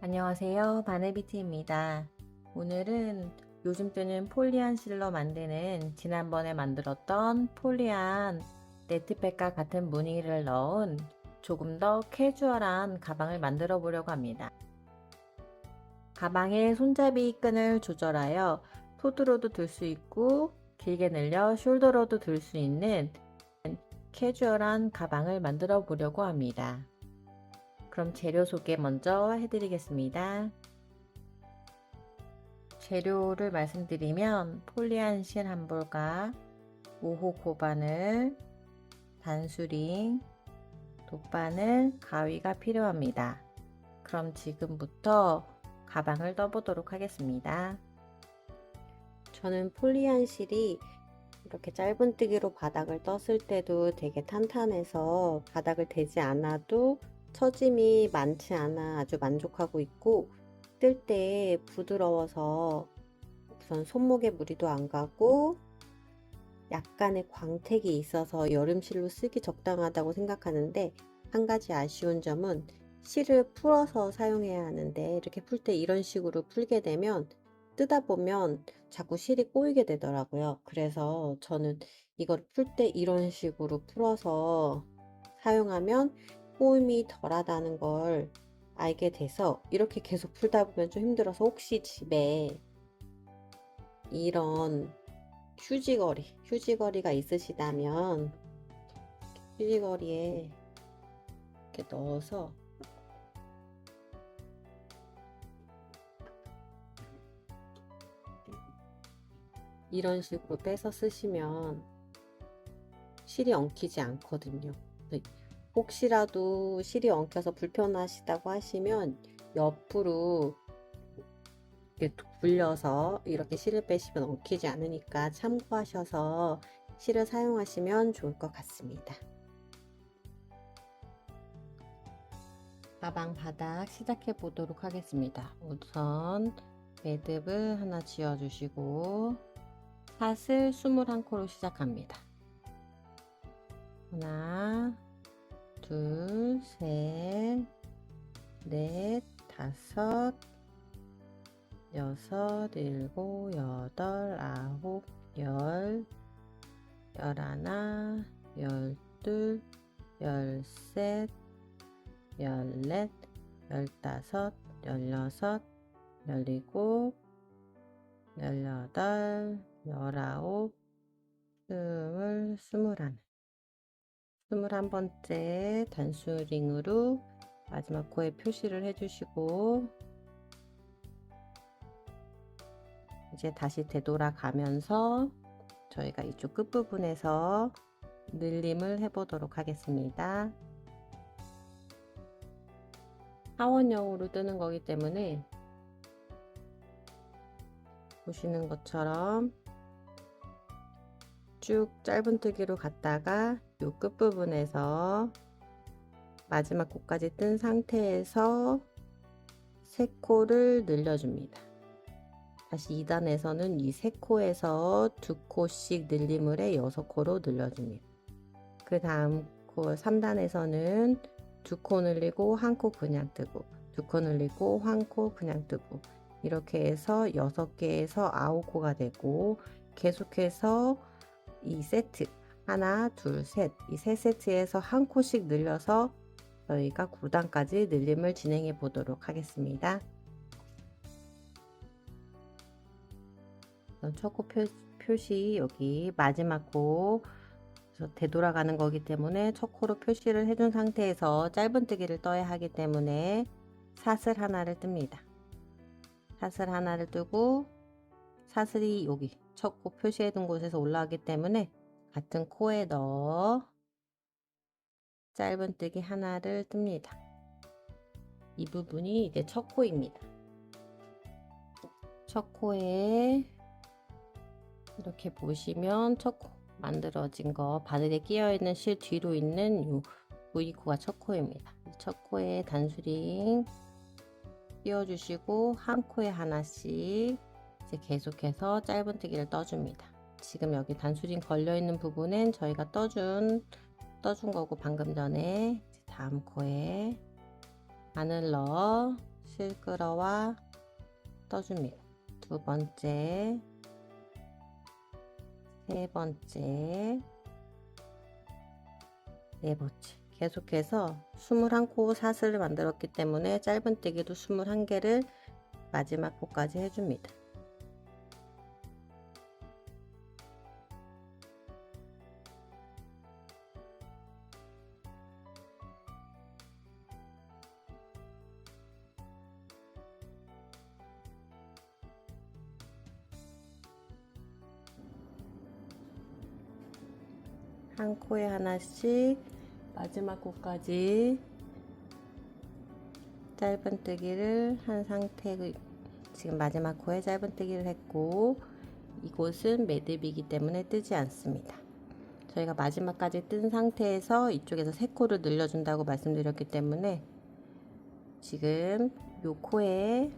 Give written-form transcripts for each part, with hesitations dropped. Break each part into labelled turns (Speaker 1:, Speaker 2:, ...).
Speaker 1: 안녕하세요. 바네비티입니다. 오늘은 요즘 뜨는 폴리안 실로 만드는 지난번에 만들었던 폴리안 네트백과 같은 무늬를 넣은 조금 더 캐주얼한 가방을 만들어 보려고 합니다. 가방의 손잡이 끈을 조절하여 포드로도 들 수 있고 길게 늘려 숄더로도 들 수 있는 캐주얼한 가방을 만들어 보려고 합니다. 그럼 재료 소개 먼저 해드리겠습니다. 재료를 말씀드리면 폴리안 실 한 볼과 5호 고바늘, 단수링, 돗바늘, 가위가 필요합니다. 그럼 지금부터 가방을 떠보도록 하겠습니다. 저는 폴리안 실이 이렇게 짧은뜨기로 바닥을 떴을 때도 되게 탄탄해서 바닥을 대지 않아도 처짐이 많지 않아 아주 만족하고 있고, 뜰 때 부드러워서 우선 손목에 무리도 안 가고 약간의 광택이 있어서 여름실로 쓰기 적당하다고 생각하는데, 한 가지 아쉬운 점은 실을 풀어서 사용해야 하는데, 이렇게 풀 때 이런 식으로 풀게 되면 뜨다 보면 자꾸 실이 꼬이게 되더라고요. 그래서 저는 이걸 풀 때 이런 식으로 풀어서 사용하면 꼬임이 덜하다는 걸 알게 돼서 이렇게 계속 풀다 보면 좀 힘들어서, 혹시 집에 이런 휴지거리가 있으시다면 휴지거리에 이렇게 넣어서 이런 식으로 빼서 쓰시면 실이 엉키지 않거든요. 혹시라도 실이 엉켜서 불편하시다고 하시면 옆으로 이렇게 굴려서 이렇게 실을 빼시면 엉키지 않으니까 참고하셔서 실을 사용하시면 좋을 것 같습니다. 가방 바닥 시작해 보도록 하겠습니다. 우선 매듭을 하나 지어 주시고 샷을 21코로 시작합니다. 하나, 둘, 셋, 넷, 다섯, 여섯, 일곱, 여덟, 아홉, 열, 열하나, 열둘, 열셋, 열넷, 열다섯, 열여섯, 열일곱, 열여덟, 열아홉, 스물, 스물하나. 21번째 단수링으로 마지막 코에 표시를 해주시고, 이제 다시 되돌아가면서 저희가 이쪽 끝부분에서 늘림을 해보도록 하겠습니다. 하원형으로 뜨는 거기 때문에 보시는 것처럼 쭉 짧은뜨기로 갔다가 이 끝부분에서 마지막 코까지 뜬 상태에서 3코를 늘려줍니다. 다시 2단에서는 이 3코에서 2코씩 늘림을 해 6코로 늘려줍니다. 그 다음 코 3단에서는 2코 늘리고 1코 그냥 뜨고, 2코 늘리고 1코 그냥 뜨고, 이렇게 해서 6개에서 9코가 되고, 계속해서 이 세트 하나, 둘, 셋, 이 세 세트에서 1코씩 늘려서 저희가 9단까지 늘림을 진행해 보도록 하겠습니다. 첫 코 표시 여기 마지막 코 되돌아가는 거기 때문에 첫 코로 표시를 해준 상태에서 짧은뜨기를 떠야 하기 때문에 샷을 하나를 뜹니다. 샷을 하나를 뜨고 사슬이 여기 첫 코 표시해 둔 곳에서 올라가기 때문에 같은 코에 넣어 짧은뜨기 하나를 뜹니다. 이 부분이 이제 첫 코입니다. 첫 코에 이렇게 보시면 첫 코 만들어진 거 바늘에 끼어 있는 실 뒤로 있는 요 V코가 첫 코입니다. 첫 코에 단수링 끼워 주시고 한 코에 하나씩 이제 계속해서 짧은뜨기를 떠줍니다. 지금 여기 단수링 걸려 있는 부분은 저희가 떠준 거고, 방금 전에 다음 코에 바늘 넣어 실 끌어와 떠줍니다. 두 번째, 세 번째, 네 번째. 계속해서 21코 사슬을 만들었기 때문에 짧은뜨기도 21개를 마지막 코까지 해줍니다. 한 코에 하나씩 마지막 코까지 짧은뜨기를 한 상태, 지금 마지막 코에 짧은뜨기를 했고, 이곳은 매듭이기 때문에 뜨지 않습니다. 저희가 마지막까지 뜬 상태에서 이쪽에서 3코를 늘려준다고 말씀드렸기 때문에 지금 요 코에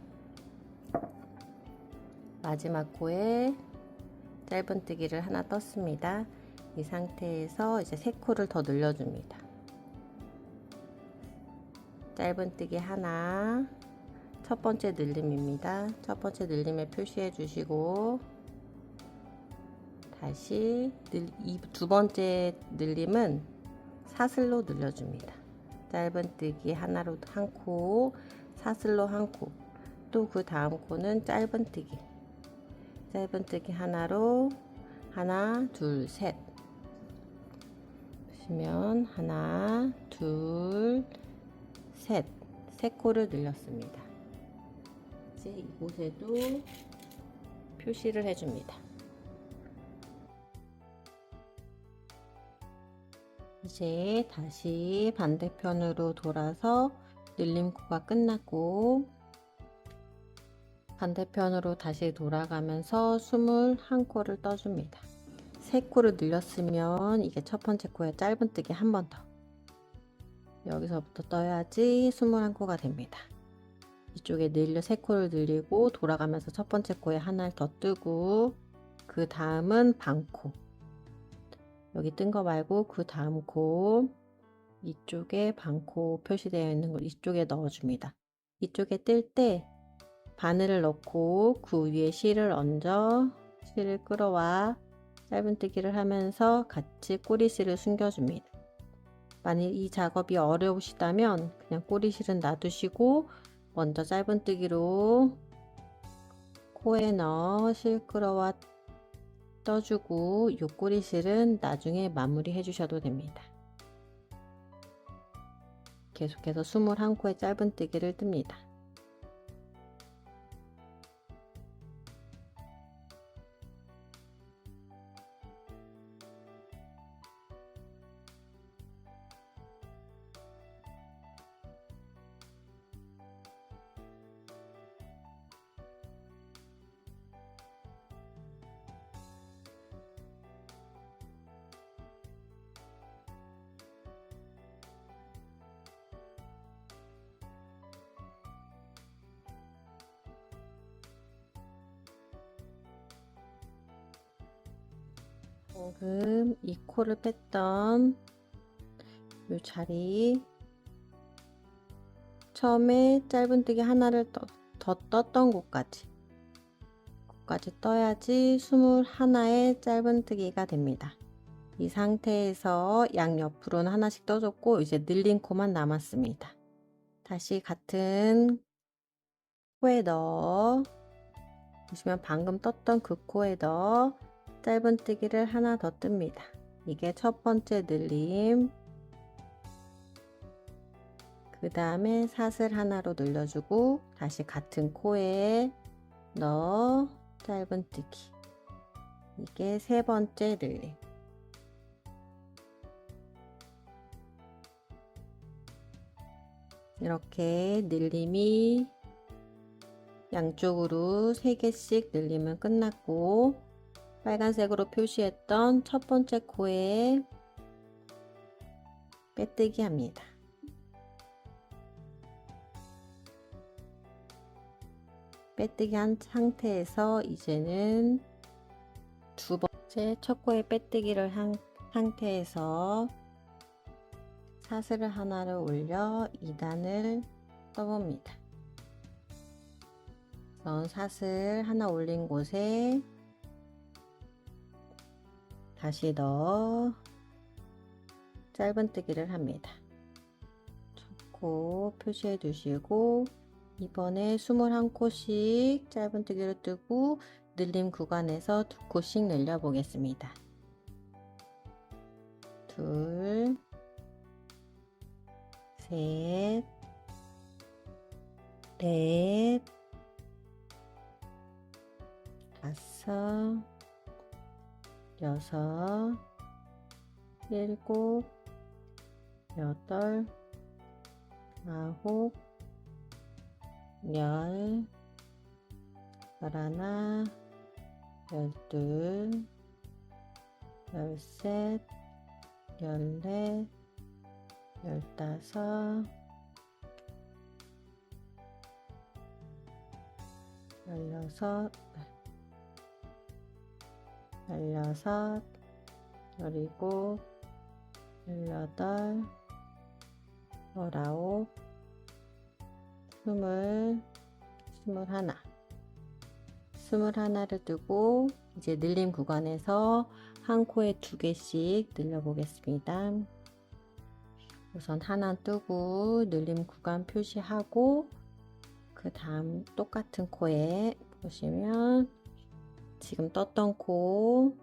Speaker 1: 마지막 코에 짧은뜨기를 하나 떴습니다. 이 상태에서 이제 3코를 더 늘려줍니다. 짧은뜨기 하나, 첫 번째 늘림입니다. 첫 번째 늘림에 표시해 주시고, 다시 두 번째 늘림은 사슬로 늘려줍니다. 짧은뜨기 하나로 한 코, 사슬로 한 코, 또 그 다음 코는 짧은뜨기 하나로 하나, 둘, 셋. 보시면 하나, 둘, 셋, 3코를 늘렸습니다. 이제 이곳에도 표시를 해줍니다. 이제 다시 반대편으로 돌아서 늘림코가 끝났고, 반대편으로 다시 돌아가면서 21코를 떠줍니다. 3코를 늘렸으면 이게 첫 번째 코에 짧은뜨기 한 번 더. 여기서부터 떠야지 21코가 됩니다. 이쪽에 늘려 3코를 늘리고 돌아가면서 첫 번째 코에 하나를 더 뜨고, 그 다음은 반코. 여기 뜬 거 말고 그 다음 코, 이쪽에 반코 표시되어 있는 걸 이쪽에 넣어줍니다. 이쪽에 뜰 때 바늘을 넣고 그 위에 실을 얹어 실을 끌어와 짧은뜨기를 하면서 같이 꼬리실을 숨겨줍니다. 만일 이 작업이 어려우시다면 그냥 꼬리실은 놔두시고 먼저 짧은뜨기로 코에 넣어 실 끌어와 떠주고 이 꼬리실은 나중에 마무리 해주셔도 됩니다. 계속해서 21코의 짧은뜨기를 뜹니다. 방금 이 코를 뺐던 이 자리, 처음에 짧은뜨기 하나를 더 떴던 곳까지 떠야지 21의 짧은뜨기가 됩니다. 이 상태에서 양옆으로는 하나씩 떠줬고 이제 늘린 코만 남았습니다. 다시 같은 코에 넣어, 보시면 방금 떴던 그 코에 넣어 짧은뜨기를 하나 더 뜹니다. 이게 첫 번째 늘림. 그 다음에 사슬 하나로 늘려주고 다시 같은 코에 넣어 짧은뜨기. 이게 세 번째 늘림. 이렇게 늘림이 양쪽으로 3개씩 늘림은 끝났고, 빨간색으로 표시했던 첫 번째 코에 빼뜨기 합니다. 빼뜨기 한 상태에서 이제는 두 번째 첫 코에 빼뜨기를 한 상태에서 사슬을 하나를 올려 2단을 떠봅니다. 우선 사슬 하나 올린 곳에 다시 넣어 짧은뜨기를 합니다. 코 표시해 두시고 이번에 21코씩 짧은뜨기를 뜨고 늘림 구간에서 2코씩 늘려 보겠습니다. 둘, 셋, 넷, 다섯, 여섯, 일곱, 여덟, 아홉, 열, 열하나, 열둘, 열셋, 열넷, 열다섯, 열여섯, 열일곱, 열여덟, 열아홉, 스물하나를 두고 이제 늘림 구간에서 한 코에 2개씩 늘려 보겠습니다. 우선 하나 뜨고 늘림 구간 표시하고 그 다음 똑같은 코에 보시면 지금 떴던 코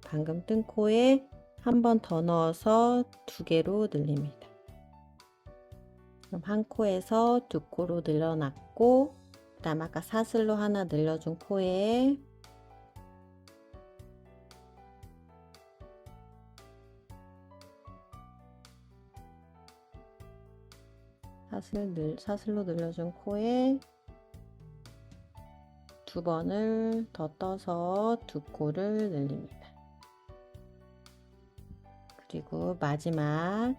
Speaker 1: 방금 뜬 코에 한 번 더 넣어서 2개로 늘립니다. 그럼 한 코에서 2코로 늘려놨고 그 다음 아까 사슬로 하나 늘려준 코에 사슬로 늘려준 코에 2번을 더 떠서 2코를 늘립니다. 그리고 마지막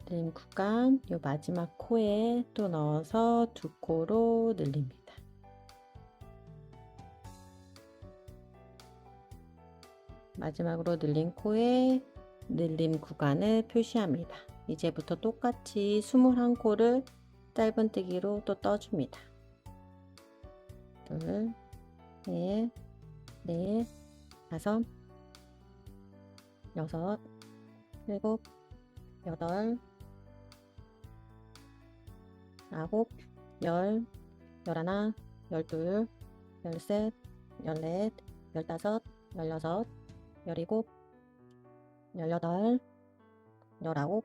Speaker 1: 늘림 구간 이 마지막 코에 또 넣어서 2코로 늘립니다. 마지막으로 늘린 코에 늘림 구간을 표시합니다. 이제부터 똑같이 21코를 짧은뜨기로 또 떠줍니다. 둘, 셋, 넷, 다섯, 여섯, 일곱, 여덟, 아홉, 열, 열하나, 열둘, 열셋, 열넷, 열다섯, 열여섯, 열일곱, 열여덟, 열아홉,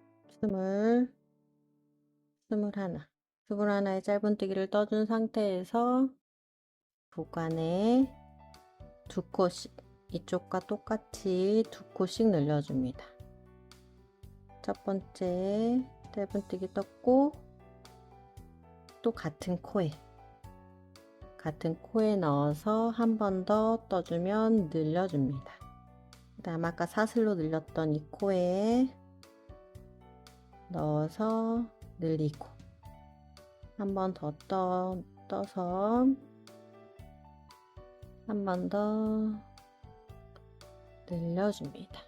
Speaker 1: 스물하나의 짧은뜨기를 떠준 상태에서 구간에 2코씩 이쪽과 똑같이 2코씩 늘려줍니다. 첫 번째 짧은뜨기 떴고 또 같은 코에 넣어서 한 번 더 떠주면 늘려줍니다. 그 다음 아까 사슬로 늘렸던 이 코에 넣어서 늘리고 한 번 더 떠서 한 번 더 늘려줍니다.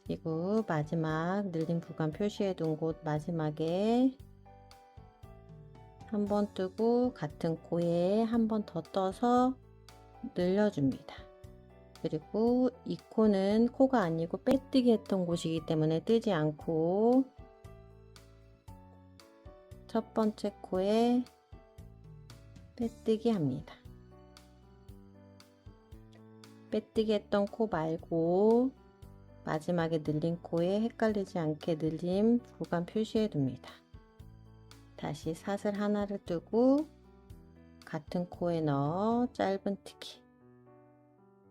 Speaker 1: 그리고 마지막 늘림 구간 표시해 둔 곳 마지막에 한 번 뜨고 같은 코에 한 번 더 떠서 늘려줍니다. 그리고 이 코는 코가 아니고 빼뜨기 했던 곳이기 때문에 뜨지 않고 첫 번째 코에 빼뜨기 합니다. 빼뜨기 했던 코 말고 마지막에 늘린 코에 헷갈리지 않게 늘림 구간 표시해 둡니다. 다시 사슬 하나를 뜨고 같은 코에 넣어 짧은뜨기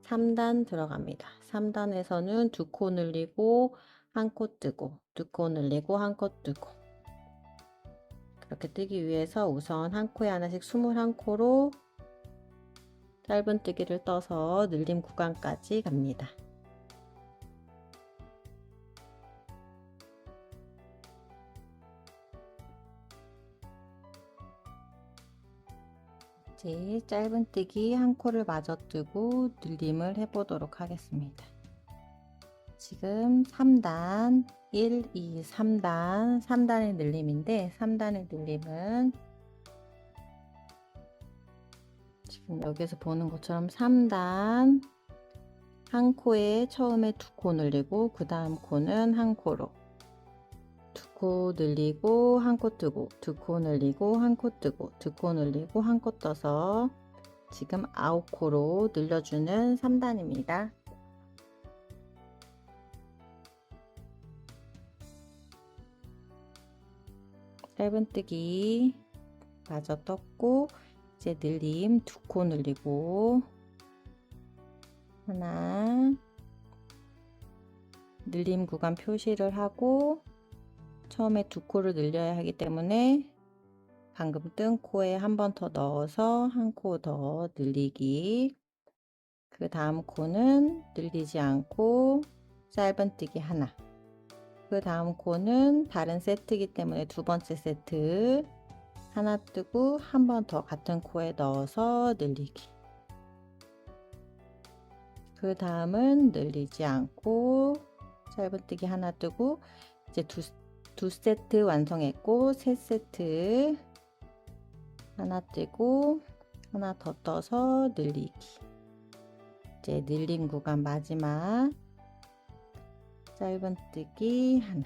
Speaker 1: 3단 들어갑니다. 3단에서는 2코 늘리고 한 코 뜨고 2코 늘리고 한 코 뜨고 그렇게 뜨기 위해서 우선 한 코에 하나씩 21코로 짧은뜨기를 떠서 늘림 구간까지 갑니다. 이제 짧은뜨기 한 코를 마저 뜨고 늘림을 해보도록 하겠습니다. 지금 3단 1, 2, 3단 3단의 늘림인데 3단의 늘림은 지금 여기서 보는 것처럼 3단 한 코에 처음에 2코 늘리고 그 다음 코는 한 코로 2코 늘리고 한 코 뜨고 2코 늘리고 한 코 뜨고 2코 늘리고 한 코 떠서 지금 9코로 늘려주는 3단입니다. 짧은뜨기 마저 떴고 이제 늘림 2코 늘리고 하나 늘림 구간 표시를 하고 처음에 2코를 늘려야 하기 때문에 방금 뜬 코에 한 번 더 넣어서 한 코 더 늘리기. 그 다음 코는 늘리지 않고 짧은뜨기 하나. 그 다음 코는 다른 세트이기 때문에 두 번째 세트 하나 뜨고 한 번 더 같은 코에 넣어서 늘리기. 그 다음은 늘리지 않고 짧은뜨기 하나 뜨고 이제 두 세트 완성했고 세 세트 하나 뜨고 하나 더 떠서 늘리기. 이제 늘림 구간 마지막 짧은뜨기 하나.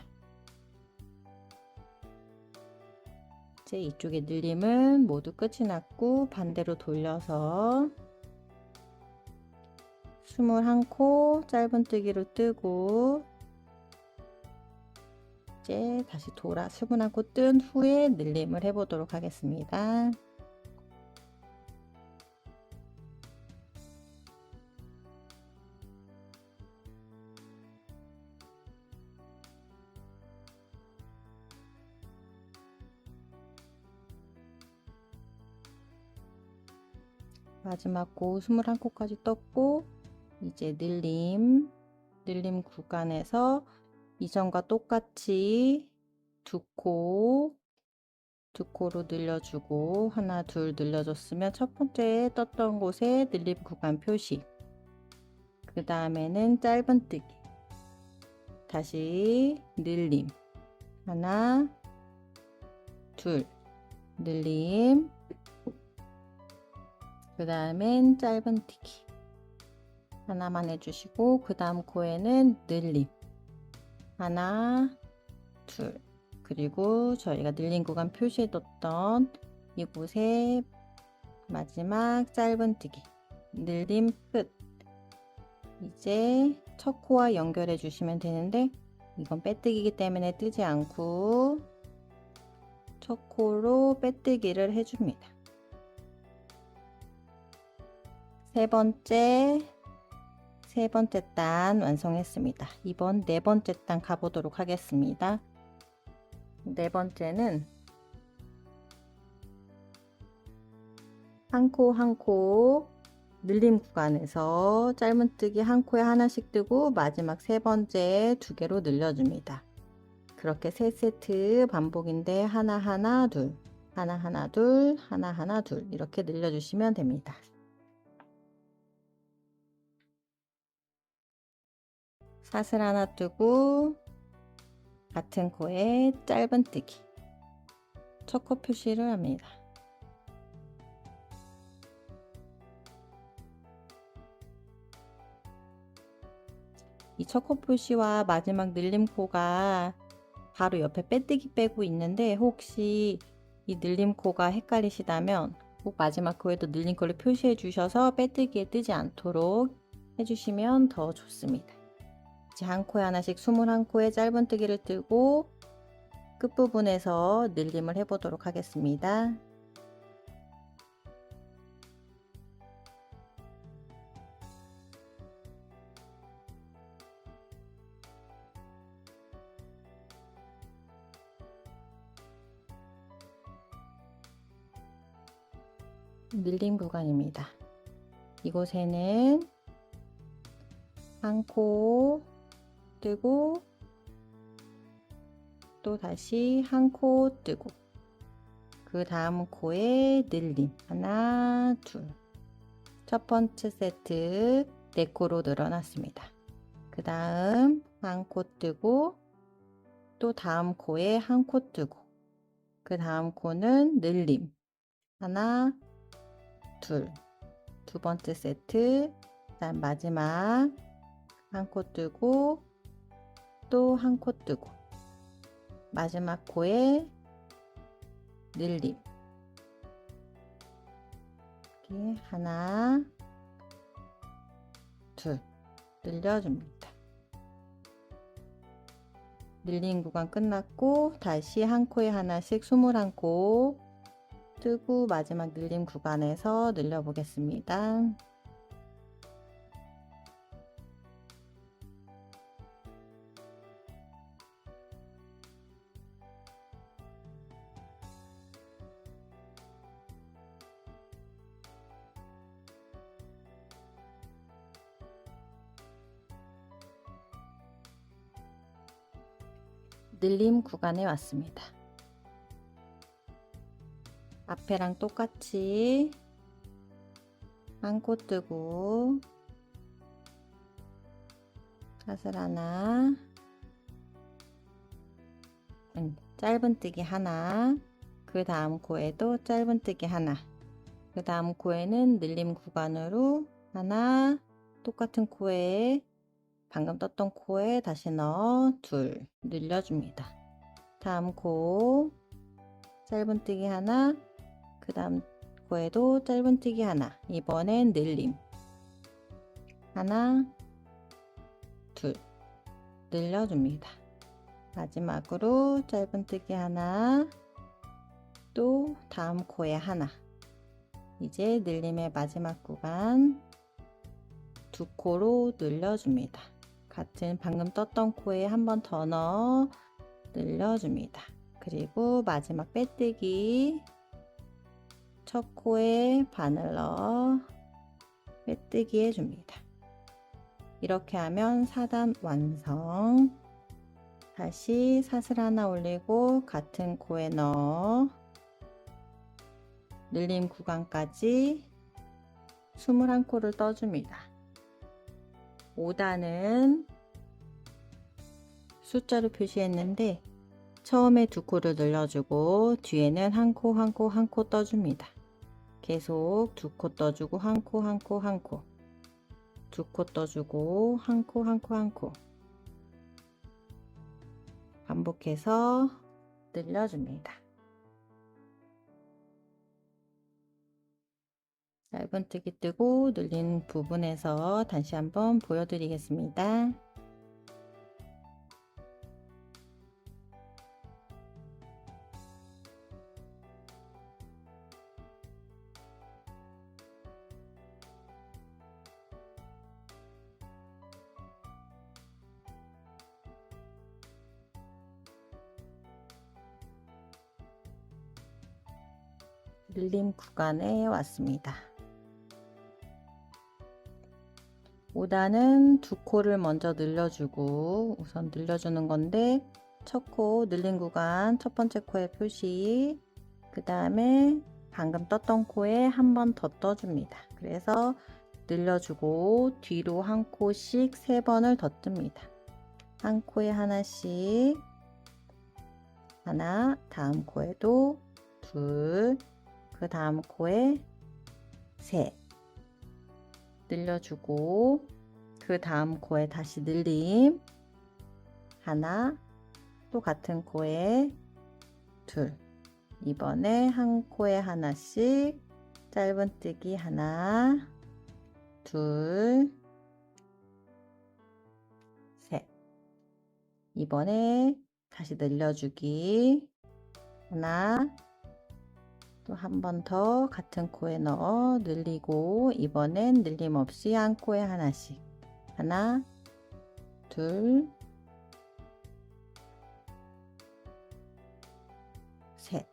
Speaker 1: 이제 이쪽에 늘림은 모두 끝이 났고 반대로 돌려서 21코 짧은뜨기로 뜨고 이제 다시 돌아 21코 뜬 후에 늘림을 해보도록 하겠습니다. 마지막 코 21코까지 떴고 이제 늘림 구간에서 이전과 똑같이 두 코로 늘려주고 하나 둘 늘려줬으면 첫 번째 떴던 곳에 늘림 구간 표시, 그 다음에는 짧은뜨기, 다시 늘림 하나 둘 늘림, 그 다음엔 짧은뜨기 하나만 해주시고 그 다음 코에는 늘림 하나 둘, 그리고 저희가 늘림 구간 표시해뒀던 이곳에 마지막 짧은뜨기 늘림 끝. 이제 첫 코와 연결해 주시면 되는데 이건 빼뜨기이기 때문에 뜨지 않고 첫 코로 빼뜨기를 해줍니다. 세 번째 단 완성했습니다. 이번 네 번째 단 가보도록 하겠습니다. 네 번째는 한 코 늘림 구간에서 짧은뜨기 한 코에 하나씩 뜨고 마지막 세 번째 두 개로 늘려줍니다. 그렇게 세 세트 반복인데 하나 둘 하나 둘 이렇게 늘려주시면 됩니다. 사슬 하나 뜨고 같은 코에 짧은뜨기 첫 코 표시를 합니다. 이 첫 코 표시와 마지막 늘림 코가 바로 옆에 빼뜨기 빼고 있는데 혹시 이 늘림 코가 헷갈리시다면 꼭 마지막 코에도 늘림 코를 표시해 주셔서 빼뜨기에 뜨지 않도록 해주시면 더 좋습니다. 이제 한 코에 하나씩 21코에 짧은뜨기를 뜨고 끝부분에서 늘림을 해보도록 하겠습니다. 늘림 구간입니다. 이곳에는 한 코 뜨고 또 다시 한 코 뜨고 그 다음 코에 늘림 하나 둘, 첫 번째 세트 4코로 늘어났습니다. 그 다음 한 코 뜨고 또 다음 코에 한 코 뜨고 그 다음 코는 늘림 하나 두 번째 세트 그다음 마지막 한 코 뜨고 또 한 코 뜨고 마지막 코에 늘림 이렇게 하나 둘 늘려줍니다. 늘린 구간 끝났고 다시 한 코에 하나씩 21코 뜨고 마지막 늘림 구간에서 늘려 보겠습니다. 늘림 구간에 왔습니다. 앞에랑 똑같이 한 코 뜨고 사슬 하나 짧은뜨기 하나 그 다음 코에도 짧은뜨기 하나 그 다음 코에는 늘림 구간으로 하나 똑같은 코에 방금 떴던 코에 다시 넣어 둘 늘려줍니다. 다음 코 짧은뜨기 하나 그 다음 코에도 짧은뜨기 하나 이번엔 늘림 하나 둘 늘려줍니다. 마지막으로 짧은뜨기 하나 또 다음 코에 하나 이제 늘림의 마지막 구간 두 코로 늘려줍니다. 같은 방금 떴던 코에 한 번 더 넣어 늘려줍니다. 그리고 마지막 빼뜨기 첫 코에 바늘 넣어 빼뜨기 해줍니다. 이렇게 하면 4단 완성. 다시 사슬 하나 올리고 같은 코에 넣어 늘림 구간까지 21코를 떠줍니다. 5단은 숫자로 표시했는데 처음에 두 코를 늘려주고 뒤에는 한 코 한 코 한 코 떠줍니다. 계속 두 코 떠주고 한 코 한 코 한 코 두 코 떠주고 한 코 한 코 한 코 반복해서 늘려줍니다. 짧은뜨기 뜨고 늘린 부분에서 다시 한번 보여드리겠습니다. 늘림 구간에 왔습니다. 5단은 두 코를 먼저 늘려주고 우선 늘려주는 건데 첫 코 늘린 구간 첫 번째 코에 표시 그 다음에 방금 떴던 코에 한 번 더 떠줍니다. 그래서 늘려주고 뒤로 한 코씩 3번을 더 뜹니다. 한 코에 하나씩 하나 다음 코에도 둘 그 다음 코에 셋 늘려주고 그 다음 코에 다시 늘림 하나 또 같은 코에 둘 이번에 한 코에 하나씩 짧은뜨기 하나 둘 셋 이번에 다시 늘려주기 하나 또 한 번 더 같은 코에 넣어 늘리고 이번엔 늘림 없이 한 코에 하나씩 하나 둘 셋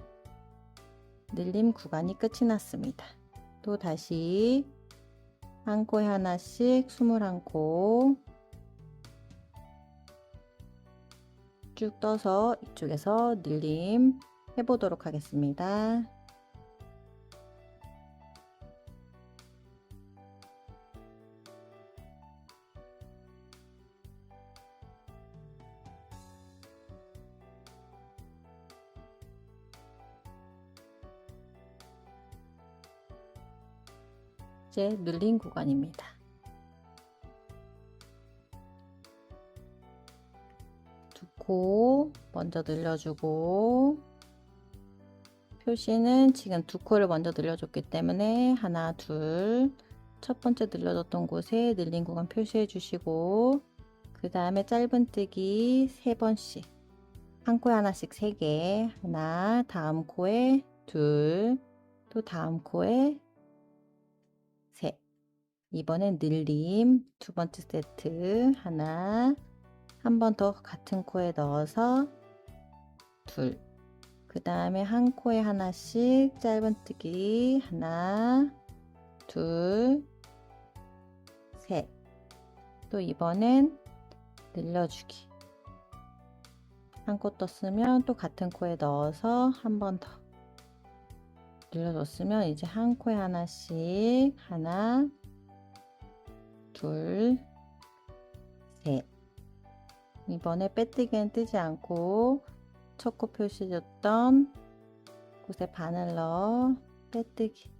Speaker 1: 늘림 구간이 끝이 났습니다. 또 다시 한 코에 하나씩 21코 쭉 떠서 이쪽에서 늘림 해보도록 하겠습니다. 번째 늘림 구간입니다. 두 코 먼저 늘려주고, 표시는 지금 두 코를 먼저 늘려줬기 때문에 하나, 둘, 첫 번째 늘려줬던 곳에 늘림 구간 표시해 주시고, 그 다음에 짧은뜨기 3번씩, 한 코에 하나씩 3개, 하나, 다음 코에 둘, 또 다음 코에 셋. 이번엔 늘림 두 번째 세트, 하나, 한 번 더 같은 코에 넣어서 둘, 그 다음에 한 코에 하나씩 짧은뜨기 하나, 둘, 셋. 또 이번엔 늘려주기, 한 코 떴으면 또 같은 코에 넣어서 한 번 더 늘려줬으면 이제 한 코에 하나씩 하나, 둘, 셋. 이번에 빼뜨기는 뜨지 않고 첫 코 표시줬던 곳에 바늘 넣어 빼뜨기,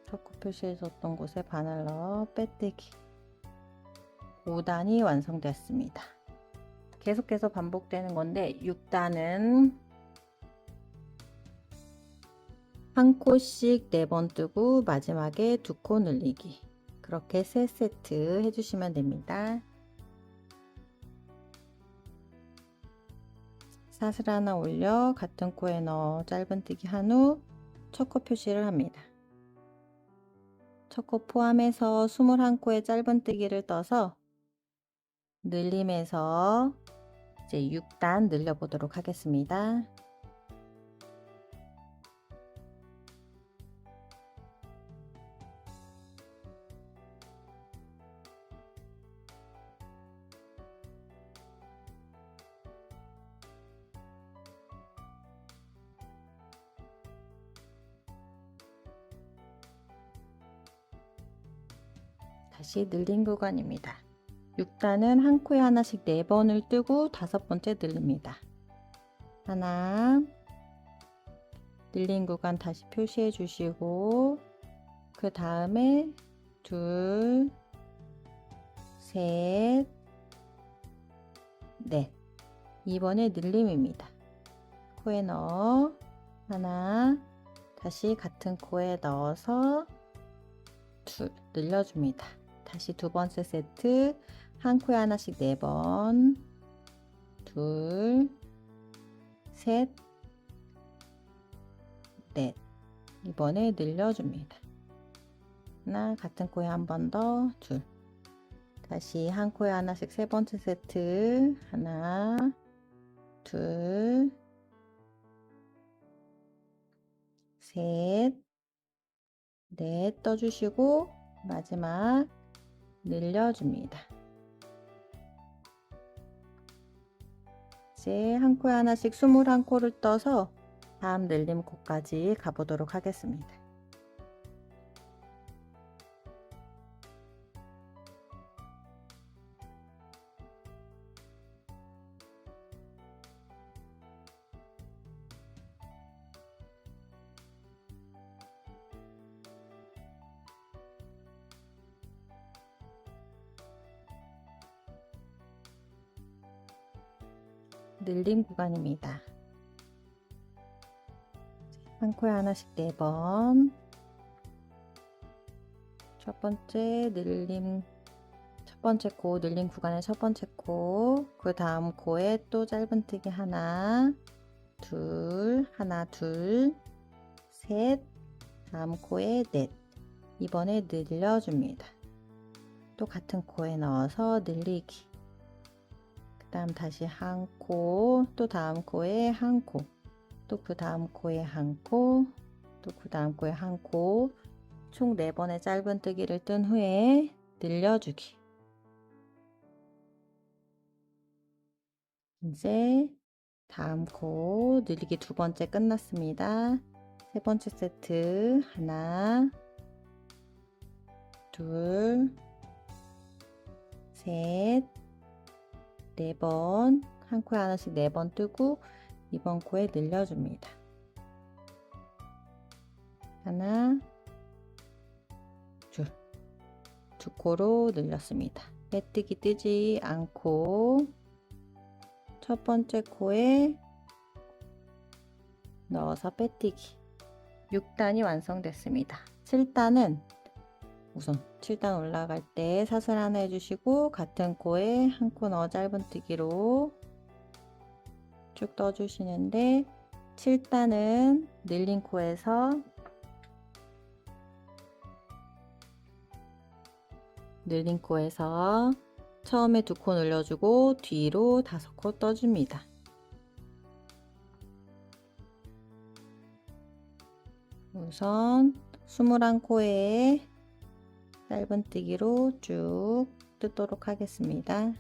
Speaker 1: 첫 코 표시해줬던 곳에 바늘 넣어 빼뜨기. 5단이 완성되었습니다. 계속해서 반복되는 건데 6단은 한 코씩 4번 뜨고 마지막에 2코 늘리기, 그렇게 3세트 해주시면 됩니다. 사슬 하나 올려 같은 코에 넣어 짧은뜨기 한 후 첫 코 표시를 합니다. 첫 코 포함해서 21코의 짧은뜨기를 떠서 늘림에서 이제 6단 늘려보도록 하겠습니다. 다시 늘림 구간입니다. 6단은 한 코에 하나씩 4번을 뜨고 5번째 늘립니다. 하나, 늘림 구간 다시 표시해 주시고, 그 다음에 둘, 셋, 넷. 이번에 늘림입니다. 코에 넣어 하나, 다시 같은 코에 넣어서 둘 늘려줍니다. 다시 두 번째 세트, 한 코에 하나씩 4번, 둘, 셋, 넷. 이번에 늘려줍니다. 하나, 같은 코에 한 번 더, 둘. 다시 한 코에 하나씩 3번째 세트, 하나, 둘, 셋, 넷 떠주시고 마지막 늘려줍니다. 이제 한 코에 하나씩 21코를 떠서 다음 늘림 코까지 가보도록 하겠습니다. 늘림 구간입니다. 한 코에 하나씩 4번, 첫 번째 늘림, 첫 번째 코 늘림 구간의 첫 번째 코, 그 다음 코에 또 짧은뜨기 하나, 둘, 하나, 둘, 셋, 다음 코에 넷. 이번에 늘려줍니다. 또 같은 코에 넣어서 늘리기, 그 다음 다시 한 코, 또 다음 코에 한 코, 또 그 다음 코에 한 코, 또 그 다음 코에 한 코, 총 4번의 짧은뜨기를 뜬 후에 늘려주기. 이제 다음 코 늘리기 두 번째 끝났습니다. 세 번째 세트 하나, 둘, 셋, 4번, 한 코에 하나씩 4번 뜨고 이번 코에 늘려줍니다. 하나, 둘, 두 코로 늘렸습니다. 빼뜨기 뜨지 않고 첫 번째 코에 넣어서 빼뜨기. 6단이 완성됐습니다. 7단은 우선 7단 올라갈 때 사슬 하나 해주시고 같은 코에 한 코 넣어 짧은뜨기로 쭉 떠주시는데 7단은 늘린 코에서 처음에 2코 늘려주고 뒤로 5코 떠줍니다. 우선 21코에 짧은뜨기로 쭉 뜯도록 하겠습니다.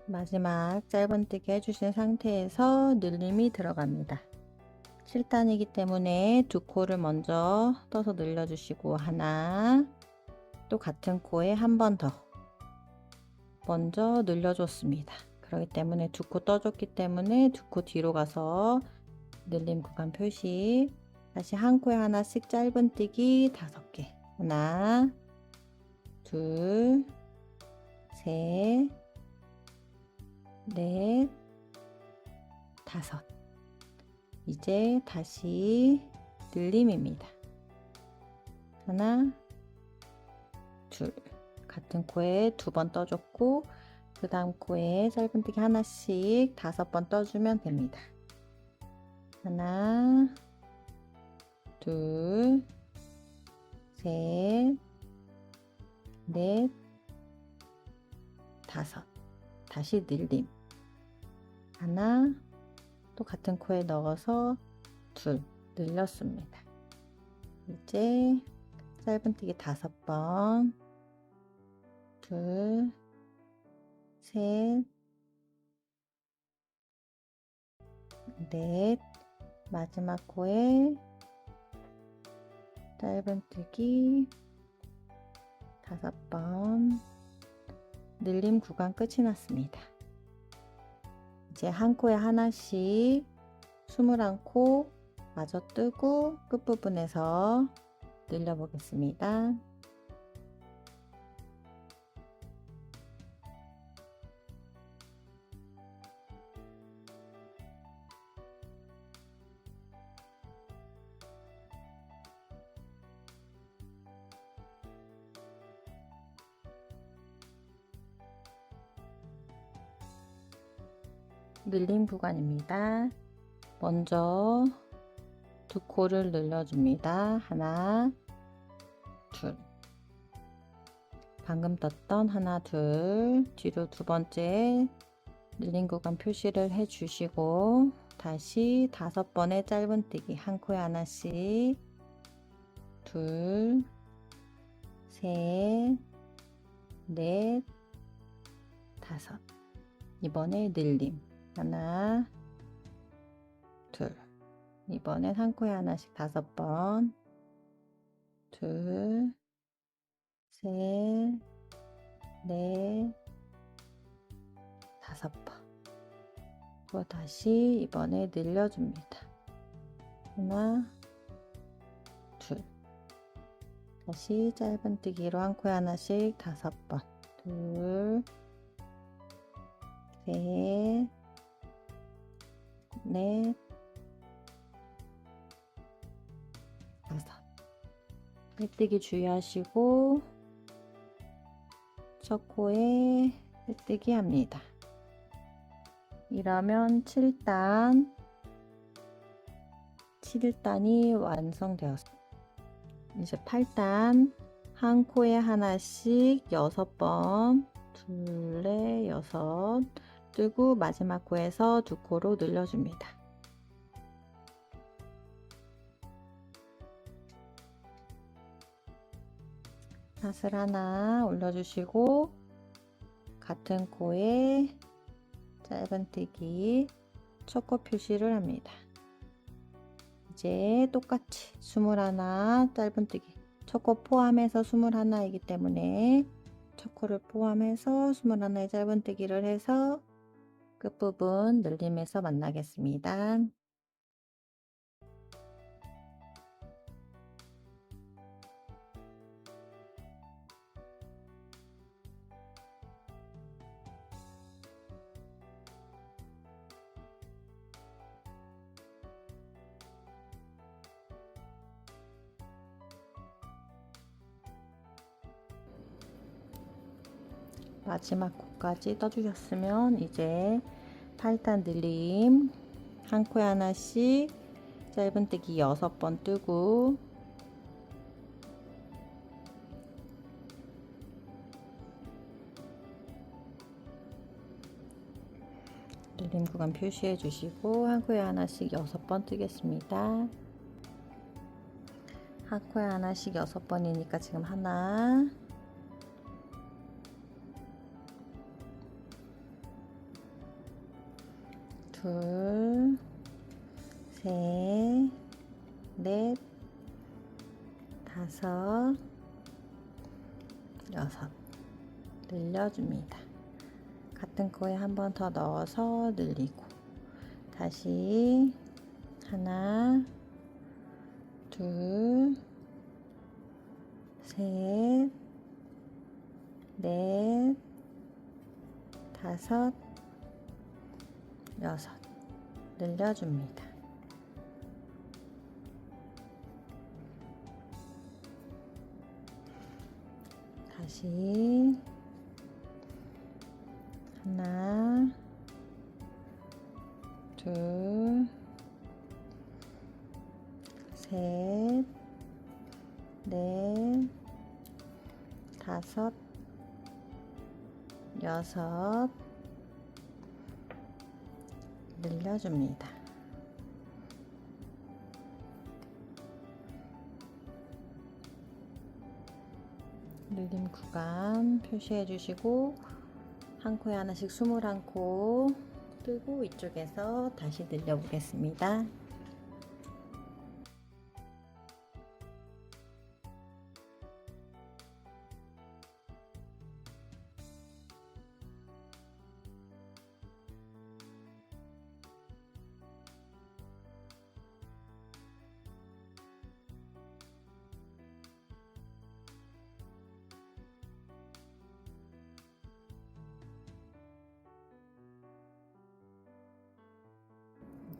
Speaker 1: 마지막 짧은뜨기 해주신 상태에서 늘림이 들어갑니다. 7단이기 때문에 2코를 먼저 떠서 늘려주시고 하나, 또 같은 코에 한 번 더 먼저 늘려줬습니다. 그렇기 때문에 2코 떠줬기 때문에 2코 뒤로 가서 늘림 구간 표시, 다시 한 코에 하나씩 짧은뜨기 5개, 하나, 둘, 셋, 넷, 5. 이제 다시 늘림입니다. 하나, 둘, 같은 코에 2번 떠줬고 그 다음 코에 짧은뜨기 하나씩 5번 떠주면 됩니다. 하나, 둘, 셋, 넷, 5. 다시 늘림. 하나, 또 같은 코에 넣어서 2 늘렸습니다. 이제 짧은뜨기 5번, 둘, 셋, 넷, 마지막 코에 짧은뜨기 5번, 늘림 구간 끝이 났습니다. 이제 한 코에 하나씩 21코 마저 뜨고 끝부분에서 늘려 보겠습니다. 늘림 구간입니다. 먼저 2코를 늘려줍니다. 하나, 둘. 방금 떴던 하나, 둘. 뒤로 2번째 늘림 구간 표시를 해주시고 다시 5번의 짧은뜨기 한 코에 하나씩, 둘, 셋, 넷, 5. 이번에 늘림. 하나, 둘. 이번엔 한 코에 하나씩 5번, 둘, 셋, 넷, 5번. 또 다시 이번에 늘려줍니다. 하나, 둘. 다시 짧은뜨기로 한 코에 하나씩 5번, 둘, 셋, 넷, 5. 빼뜨기 주의하시고 첫 코에 빼뜨기 합니다. 이러면 7단이 완성되었습니다. 이제 8단 한 코에 하나씩 6번, 둘레 6 뜨고 마지막 코에서 2코로 늘려줍니다. 사슬 하나 올려주시고 같은 코에 짧은뜨기 초코 표시를 합니다. 이제 똑같이 21 짧은뜨기 초코 포함해서 21이기 때문에 초코를 포함해서 21의 짧은뜨기를 해서 끝부분 늘림에서 만나겠습니다. 마지막 코까지 떠주셨으면 이제 8단 늘림 한 코에 하나씩 짧은뜨기 6번 뜨고 늘림 구간 표시해 주시고 한 코에 하나씩 6번 뜨겠습니다. 한 코에 하나씩 6번이니까 지금 하나 둘, 셋, 넷, 다섯, 여섯 늘려줍니다. 같은 코에 한 번 더 넣어서 늘리고 다시 하나, 둘, 셋, 넷, 다섯, 여섯 늘려줍니다. 다시 하나, 둘, 셋, 넷, 다섯, 여섯 늘려줍니다. 늘림 구간 표시해 주시고 한 코에 하나씩 21코 뜨고 이쪽에서 다시 늘려 보겠습니다.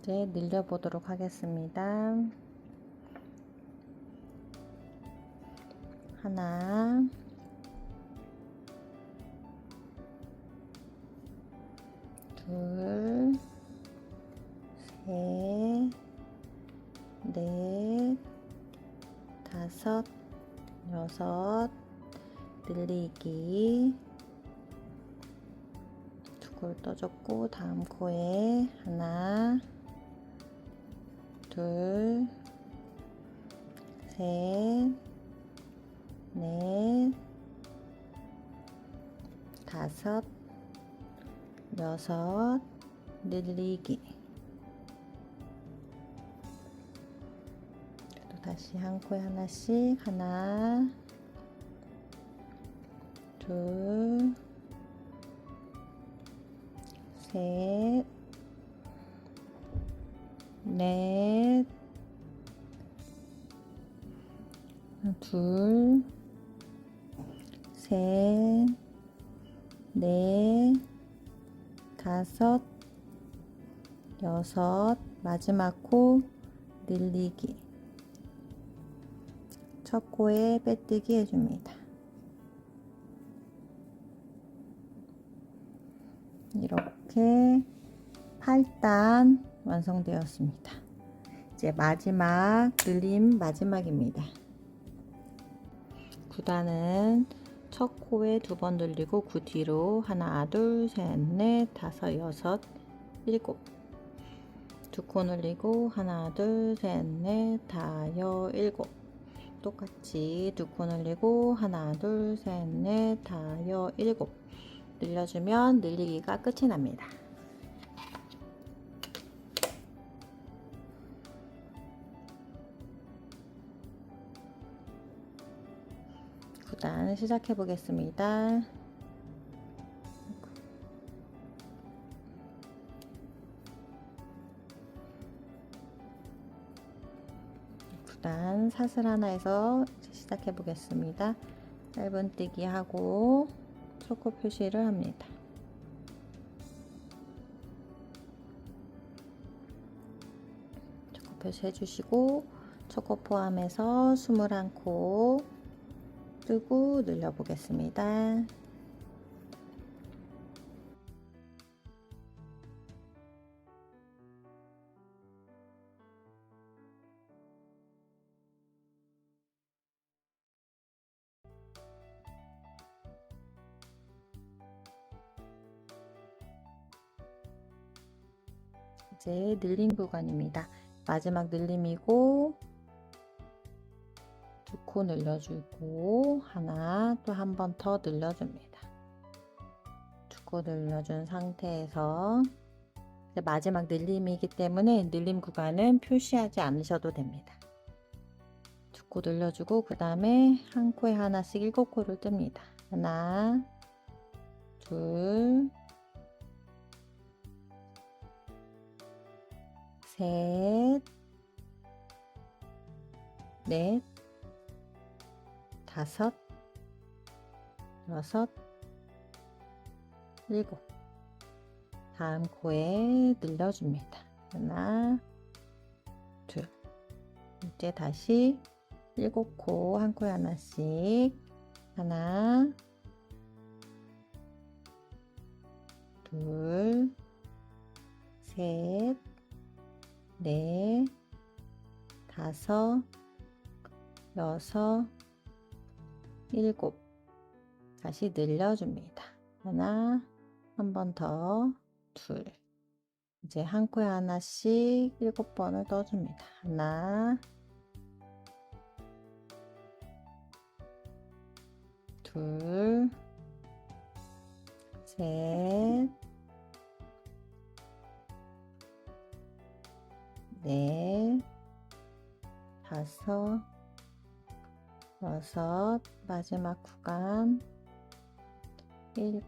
Speaker 1: 이제 늘려 보도록 하겠습니다. 하나, 둘, 셋, 넷, 다섯, 여섯 늘리기 두 코를 떠줬고 다음 코에 하나, 둘, 셋, 넷, 다섯, 여섯 늘리기 또 다시 한 코에 하나씩 하나, 둘, 셋, 넷, 둘, 셋, 넷, 다섯, 여섯 마지막 코 늘리기 첫 코에 빼뜨기 해줍니다. 이렇게 8단 완성되었습니다. 이제 마지막 늘림 마지막입니다. 9단은 첫 코에 2번 늘리고 그 뒤로 하나, 둘, 셋, 넷, 다섯, 여섯, 일곱 두 코 늘리고 하나, 둘, 셋, 넷, 다여, 일곱 똑같이 두 코 늘리고 하나, 둘, 셋, 넷, 다여, 일곱 늘려주면 늘리기가 끝이 납니다. 구간을 시작해 보겠습니다. 구단 사슬 하나에서 시작해 보겠습니다. 짧은뜨기 하고 초코 표시를 합니다. 초코 표시 해주시고 초코 포함해서 21코 뜨고 늘려 보겠습니다. 이제 늘림 구간입니다. 마지막 늘림이고 2코 늘려주고 하나 또 한 번 더 늘려줍니다. 2코 늘려준 상태에서 이제 마지막 늘림이기 때문에 늘림 구간은 표시하지 않으셔도 됩니다. 2코 늘려주고 그 다음에 한 코에 하나씩 7코를 뜹니다. 하나, 둘, 셋, 넷, 다섯, 여섯, 일곱. 다음 코에 늘려줍니다. 하나, 둘. 이제 다시 7코 한 코에 하나씩. 하나, 둘, 셋, 넷, 다섯, 여섯, 일곱. 다시 늘려줍니다. 하나, 한 번 더, 둘. 이제 한 코에 하나씩 7번을 떠줍니다. 하나, 둘, 셋, 넷, 다섯, 여섯, 마지막 구간 7.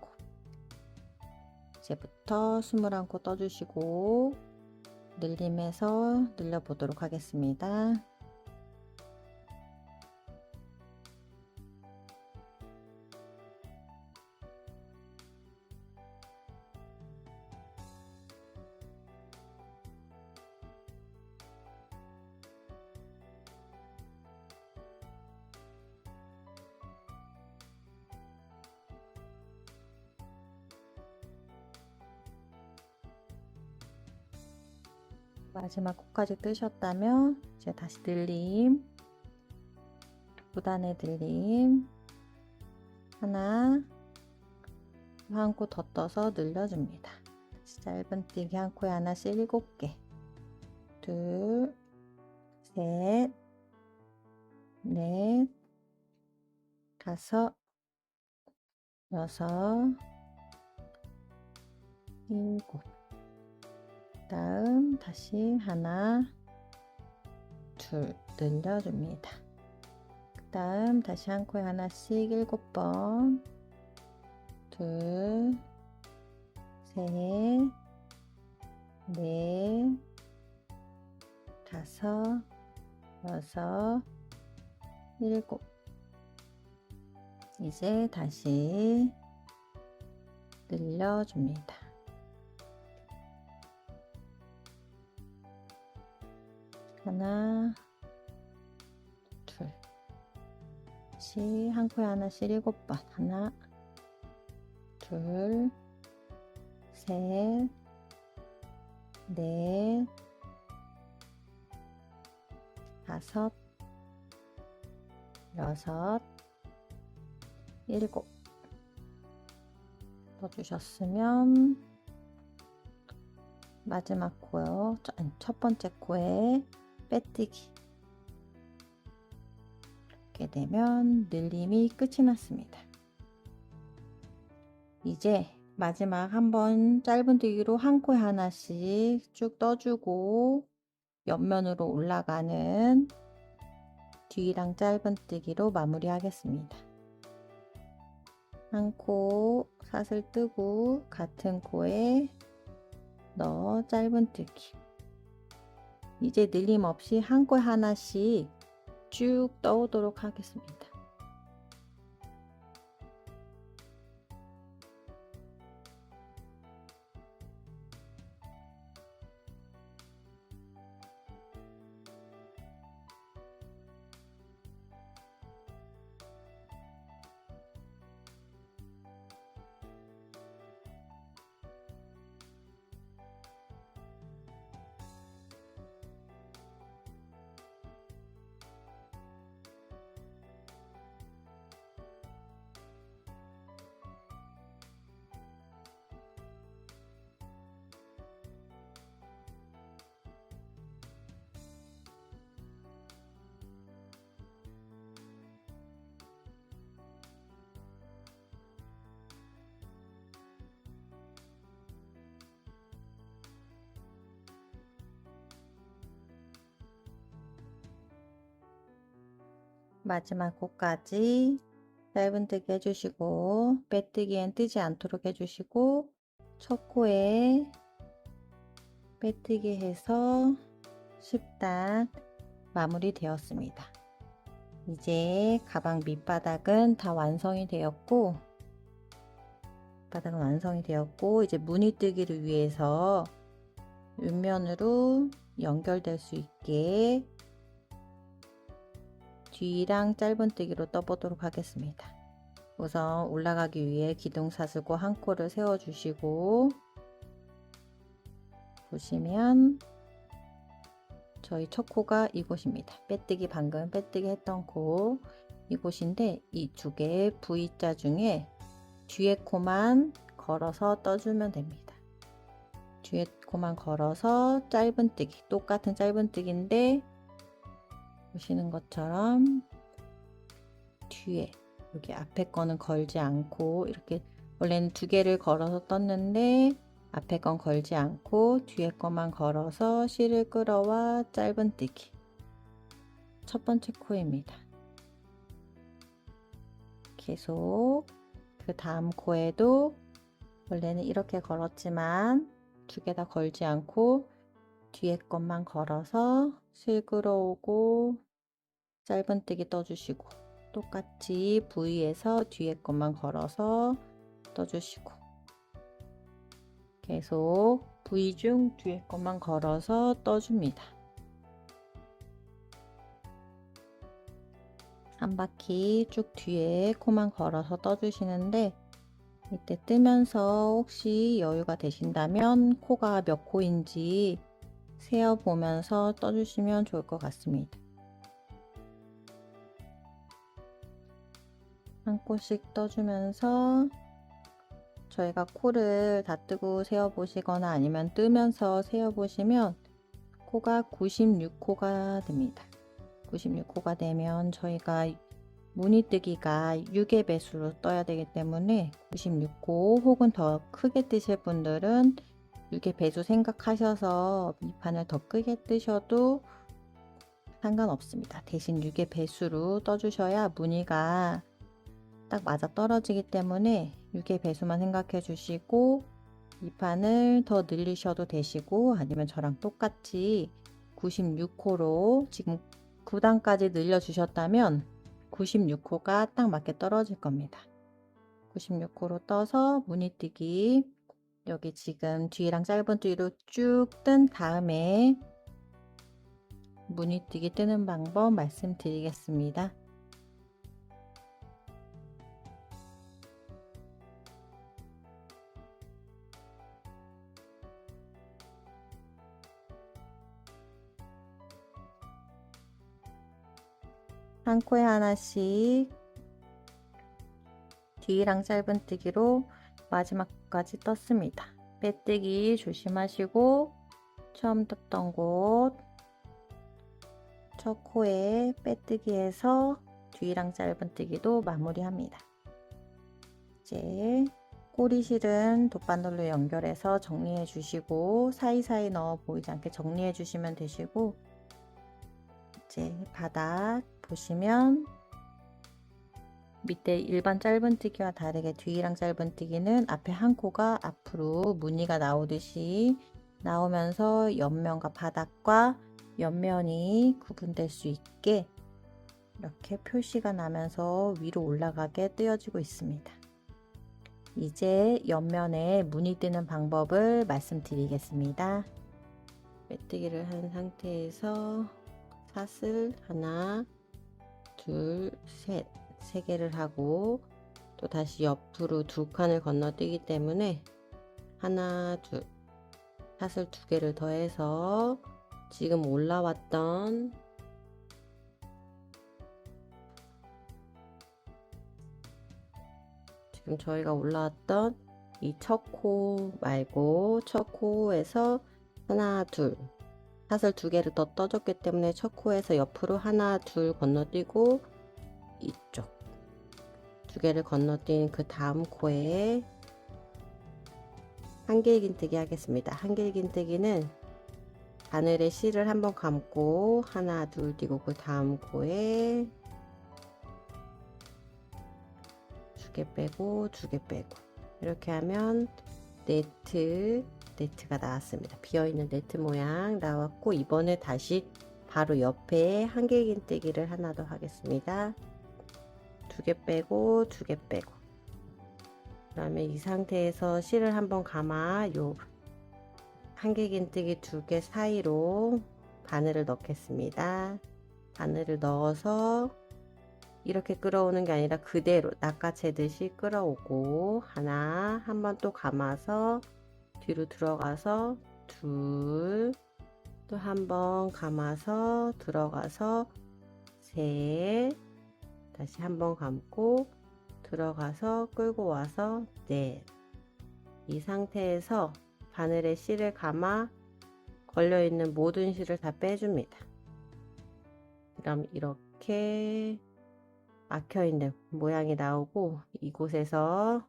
Speaker 1: 이제부터 21코 떠주시고 늘림해서 늘려보도록 하겠습니다. 마지막 코까지 뜨셨다면 이제 다시 늘림, 2단의 늘림 하나, 한 코 더 떠서 늘려줍니다. 다시 짧은뜨기 한 코에 하나씩 7개, 둘, 셋, 넷, 다섯, 여섯, 일곱. 다음 다시 하나, 둘 늘려줍니다. 그 다음 다시 한 코에 하나씩 7번, 둘, 셋, 넷, 다섯, 여섯, 일곱. 이제 다시 늘려줍니다. 하나, 둘. 다시 한 코에 하나씩 7번. 하나, 둘, 셋, 넷, 다섯, 여섯, 일곱. 넣어주셨으면 마지막 코요. 아니, 첫 번째 코에 빼뜨기. 이렇게 되면 늘림이 끝이 났습니다. 이제 마지막 한번 짧은뜨기로 한 코에 하나씩 쭉 떠주고 옆면으로 올라가는 뒤랑 짧은뜨기로 마무리 하겠습니다. 한 코 사슬 뜨고 같은 코에 넣어 짧은뜨기. 이제 늘림 없이 한 코 하나씩 쭉 떠오도록 하겠습니다. 마지막 코까지 짧은뜨기 해주시고 빼뜨기엔 뜨지 않도록 해주시고 첫 코에 빼뜨기 해서 10단 마무리 되었습니다. 이제 가방 밑바닥은 다 완성이 되었고 이제 무늬뜨기를 위해서 윗면으로 연결될 수 있게 뒤랑 짧은뜨기로 떠보도록 하겠습니다. 우선 올라가기 위해 기둥사슬고 한 코를 세워주시고 보시면 저희 첫 코가 이곳입니다. 빼뜨기 방금 빼뜨기 했던 코 이곳인데 이 두 개의 V자 중에 뒤에 코만 걸어서 떠주면 됩니다. 뒤에 코만 걸어서 짧은뜨기, 똑같은 짧은뜨기인데 보시는 것처럼 뒤에 여기 앞에 거는 걸지 않고 이렇게 원래는 두 개를 걸어서 떴는데 앞에 건 걸지 않고 뒤에 거만 걸어서 실을 끌어와 짧은뜨기. 첫 번째 코입니다. 계속 그 다음 코에도 원래는 이렇게 걸었지만 두 개 다 걸지 않고 뒤에 것만 걸어서 실 끌어오고 짧은뜨기 떠주시고 똑같이 V에서 뒤에 것만 걸어서 떠주시고 계속 V 중 뒤에 것만 걸어서 떠줍니다. 한 바퀴 쭉 뒤에 코만 걸어서 떠주시는데 이때 뜨면서 혹시 여유가 되신다면 코가 몇 코인지 세어 보면서 떠주시면 좋을 것 같습니다. 한 코씩 떠주면서 저희가 코를 다 뜨고 세어 보시거나 아니면 뜨면서 세어 보시면 코가 96코가 됩니다. 96코가 되면 저희가 무늬뜨기가 6의 배수로 떠야 되기 때문에 96코 혹은 더 크게 뜨실 분들은 6의 배수 생각하셔서 밑판을 더 크게 뜨셔도 상관없습니다. 대신 6의 배수로 떠주셔야 무늬가 딱 맞아 떨어지기 때문에 6의 배수만 생각해 주시고 밑판을 더 늘리셔도 되시고 아니면 저랑 똑같이 96코로 지금 9단까지 늘려 주셨다면 96코가 딱 맞게 떨어질 겁니다. 96코로 떠서 무늬뜨기 여기 지금 뒤랑 짧은뜨기로 쭉 뜬 다음에 무늬뜨기 뜨는 방법 말씀드리겠습니다. 한 코에 하나씩 뒤랑 짧은뜨기로 마지막까지 떴습니다. 빼뜨기 조심하시고 처음 떴던 곳 첫 코에 빼뜨기해서 뒤랑 짧은뜨기도 마무리합니다. 이제 꼬리실은 돗바늘로 연결해서 정리해 주시고 사이사이 넣어 보이지 않게 정리해 주시면 되시고 이제 바닥 보시면 밑에 일반 짧은뜨기와 다르게 뒤랑 짧은뜨기는 앞에 한 코가 앞으로 무늬가 나오듯이 나오면서 옆면과 바닥과 옆면이 구분될 수 있게 이렇게 표시가 나면서 위로 올라가게 뜨여지고 있습니다. 이제 옆면에 무늬 뜨는 방법을 말씀드리겠습니다. 빼뜨기를 한 상태에서 사슬 하나, 둘, 셋, 세 개를 하고 또 다시 옆으로 두 칸을 건너뛰기 때문에 하나, 둘, 사슬 두 개를 더해서 지금 올라왔던 지금 저희가 올라왔던 이 첫 코 말고 첫 코에서 하나, 둘, 사슬 두 개를 더 떠줬기 때문에 첫 코에서 옆으로 하나, 둘 건너뛰고 이쪽 두 개를 건너뛴 그 다음 코에 한길긴뜨기 하겠습니다. 한길긴뜨기는 바늘에 실을 한번 감고 하나, 둘 뛰고 그 다음 코에 두 개 빼고 두 개 빼고 이렇게 하면 네트가 나왔습니다. 비어있는 네트 모양 나왔고 이번에 다시 바로 옆에 한길긴뜨기를 하나 더 하겠습니다. 두 개 빼고 두 개 빼고 그 다음에 이 상태에서 실을 한번 감아 요 한길긴뜨기 두 개 사이로 바늘을 넣겠습니다. 바늘을 넣어서 이렇게 끌어오는 게 아니라 그대로 낚아채듯이 끌어오고 하나 한 번 또 감아서 뒤로 들어가서 둘 또 한 번 감아서 들어가서 셋 다시 한 번 감고 들어가서 끌고 와서 넷 이 상태에서 바늘에 실을 감아 걸려있는 모든 실을 다 빼줍니다. 그럼 이렇게 막혀있는 모양이 나오고 이곳에서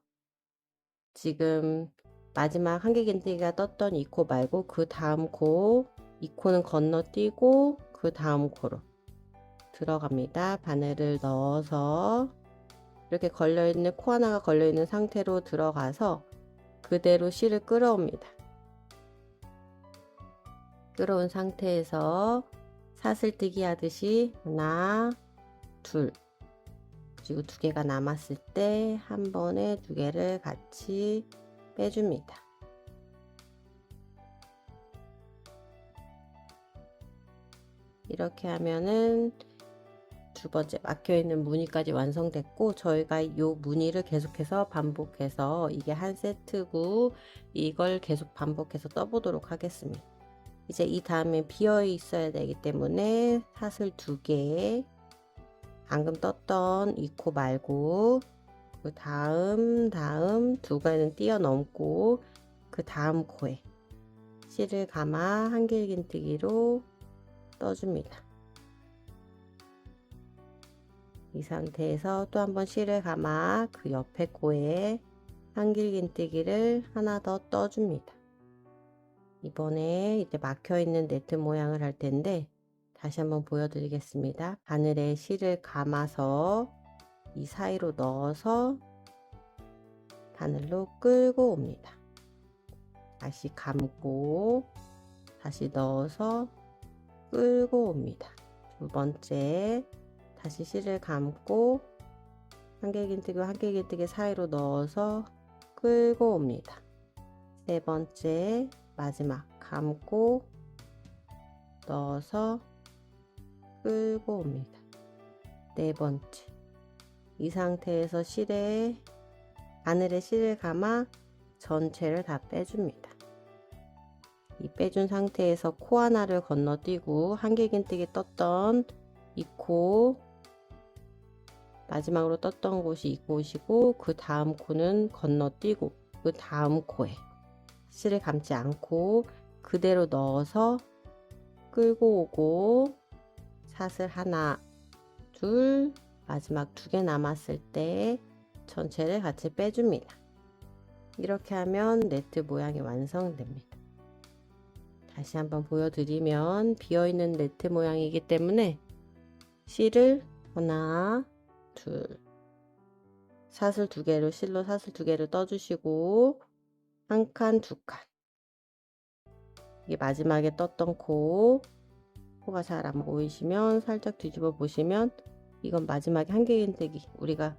Speaker 1: 지금 마지막 한길긴뜨기가 떴던 이 코 말고 그 다음 코, 이 코는 건너뛰고 그 다음 코로 들어갑니다. 바늘을 넣어서 이렇게 걸려있는 코 하나가 걸려있는 상태로 들어가서 그대로 실을 끌어옵니다. 끌어온 상태에서 사슬뜨기 하듯이 하나, 둘 그리고 두 개가 남았을 때 한 번에 두 개를 같이 빼줍니다. 이렇게 하면은 두 번째 막혀있는 무늬까지 완성됐고 저희가 이 무늬를 계속해서 반복해서 이게 한 세트고 이걸 계속 반복해서 떠보도록 하겠습니다. 이제 이 다음에 비어 있어야 되기 때문에 사슬 두 개 방금 떴던 이 코 말고 그 다음 두 개는 뛰어넘고 그 다음 코에 실을 감아 한길긴뜨기로 떠줍니다. 이 상태에서 또 한번 실을 감아 그 옆에 코에 한길긴뜨기를 하나 더 떠줍니다. 이번에 이제 막혀있는 네트 모양을 할 텐데 다시 한번 보여드리겠습니다. 바늘에 실을 감아서 이 사이로 넣어서 바늘로 끌고 옵니다. 다시 감고 다시 넣어서 끌고 옵니다. 두 번째 다시 실을 감고 한길긴뜨기와 한길긴뜨기 사이로 넣어서 끌고 옵니다. 세 번째 마지막 감고 넣어서 끌고 옵니다. 네 번째 이 상태에서 바늘에 실을 감아 전체를 다 빼줍니다. 이 빼준 상태에서 코 하나를 건너뛰고 한길긴뜨기 떴던 이 코 마지막으로 떴던 곳이 이곳이고 그 다음 코는 건너뛰고 그 다음 코에 실을 감지 않고 그대로 넣어서 끌고 오고 사슬 하나, 둘, 마지막 두 개 남았을 때 전체를 같이 빼줍니다. 이렇게 하면 네트 모양이 완성됩니다. 다시 한번 보여드리면 비어있는 네트 모양이기 때문에 실을 하나, 둘, 사슬 2개를 실로 사슬 2개를 떠주시고 1칸 2칸 이게 마지막에 떴던 코가 잘 안 보이시면 살짝 뒤집어 보시면 이건 마지막에 한길긴뜨기 우리가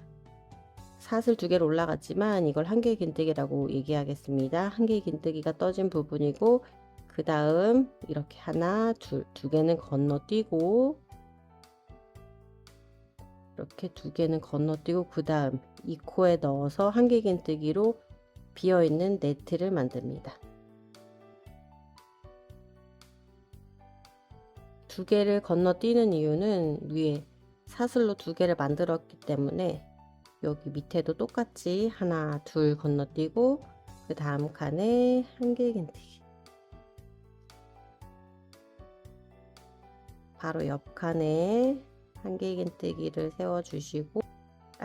Speaker 1: 사슬 2개로 올라갔지만 이걸 한길긴뜨기라고 얘기하겠습니다. 한길긴뜨기가 떠진 부분이고 그 다음 이렇게 하나 두 개는 건너뛰고 이렇게 2개는 건너뛰고 그 다음 이 코에 넣어서 한길긴뜨기로 비어있는 네트를 만듭니다. 2개를 건너뛰는 이유는 위에 사슬로 2개를 만들었기 때문에 여기 밑에도 똑같이 하나 둘 건너뛰고 그 다음 칸에 한길긴뜨기 바로 옆 칸에 한길긴뜨기를 세워 주시고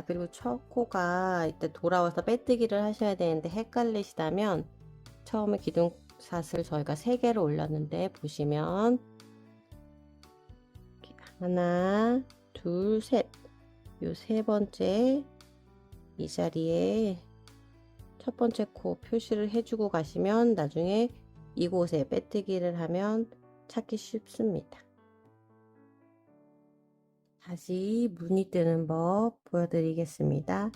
Speaker 1: 그리고 첫 코가 이때 돌아와서 빼뜨기를 하셔야 되는데 헷갈리시다면 처음에 기둥사슬 저희가 3개를 올렸는데 보시면 하나 둘 셋 요 3번째 이 자리에 첫 번째 코 표시를 해주고 가시면 나중에 이곳에 빼뜨기를 하면 찾기 쉽습니다. 다시 무늬 뜨는 법 보여드리겠습니다.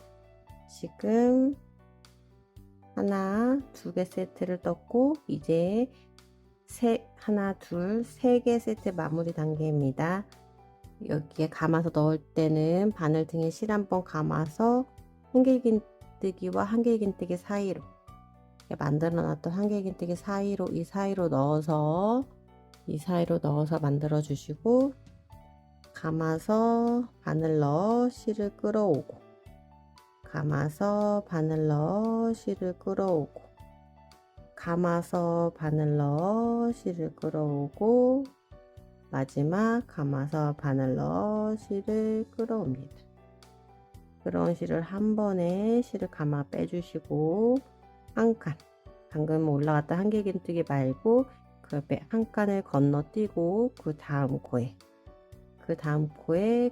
Speaker 1: 지금 하나, 2개 세트를 떴고 이제 하나, 둘, 3개 세트 마무리 단계입니다. 여기에 감아서 넣을 때는 바늘등에 실 한번 감아서 한길긴뜨기와 한길긴뜨기 사이로 만들어 놨던 한길긴뜨기 사이로 이 사이로 넣어서 만들어 주시고 감아서 바늘 넣어 실을 끌어오고 감아서 바늘 넣어 실을 끌어오고 감아서 바늘 넣어 실을 끌어오고 마지막 감아서 바늘 넣어 실을 끌어옵니다. 끌어온 실을 한 번에 실을 감아 빼주시고 한 칸 방금 올라갔다 한길긴뜨기 말고 그 옆에 한 칸을 건너뛰고 그 다음 코에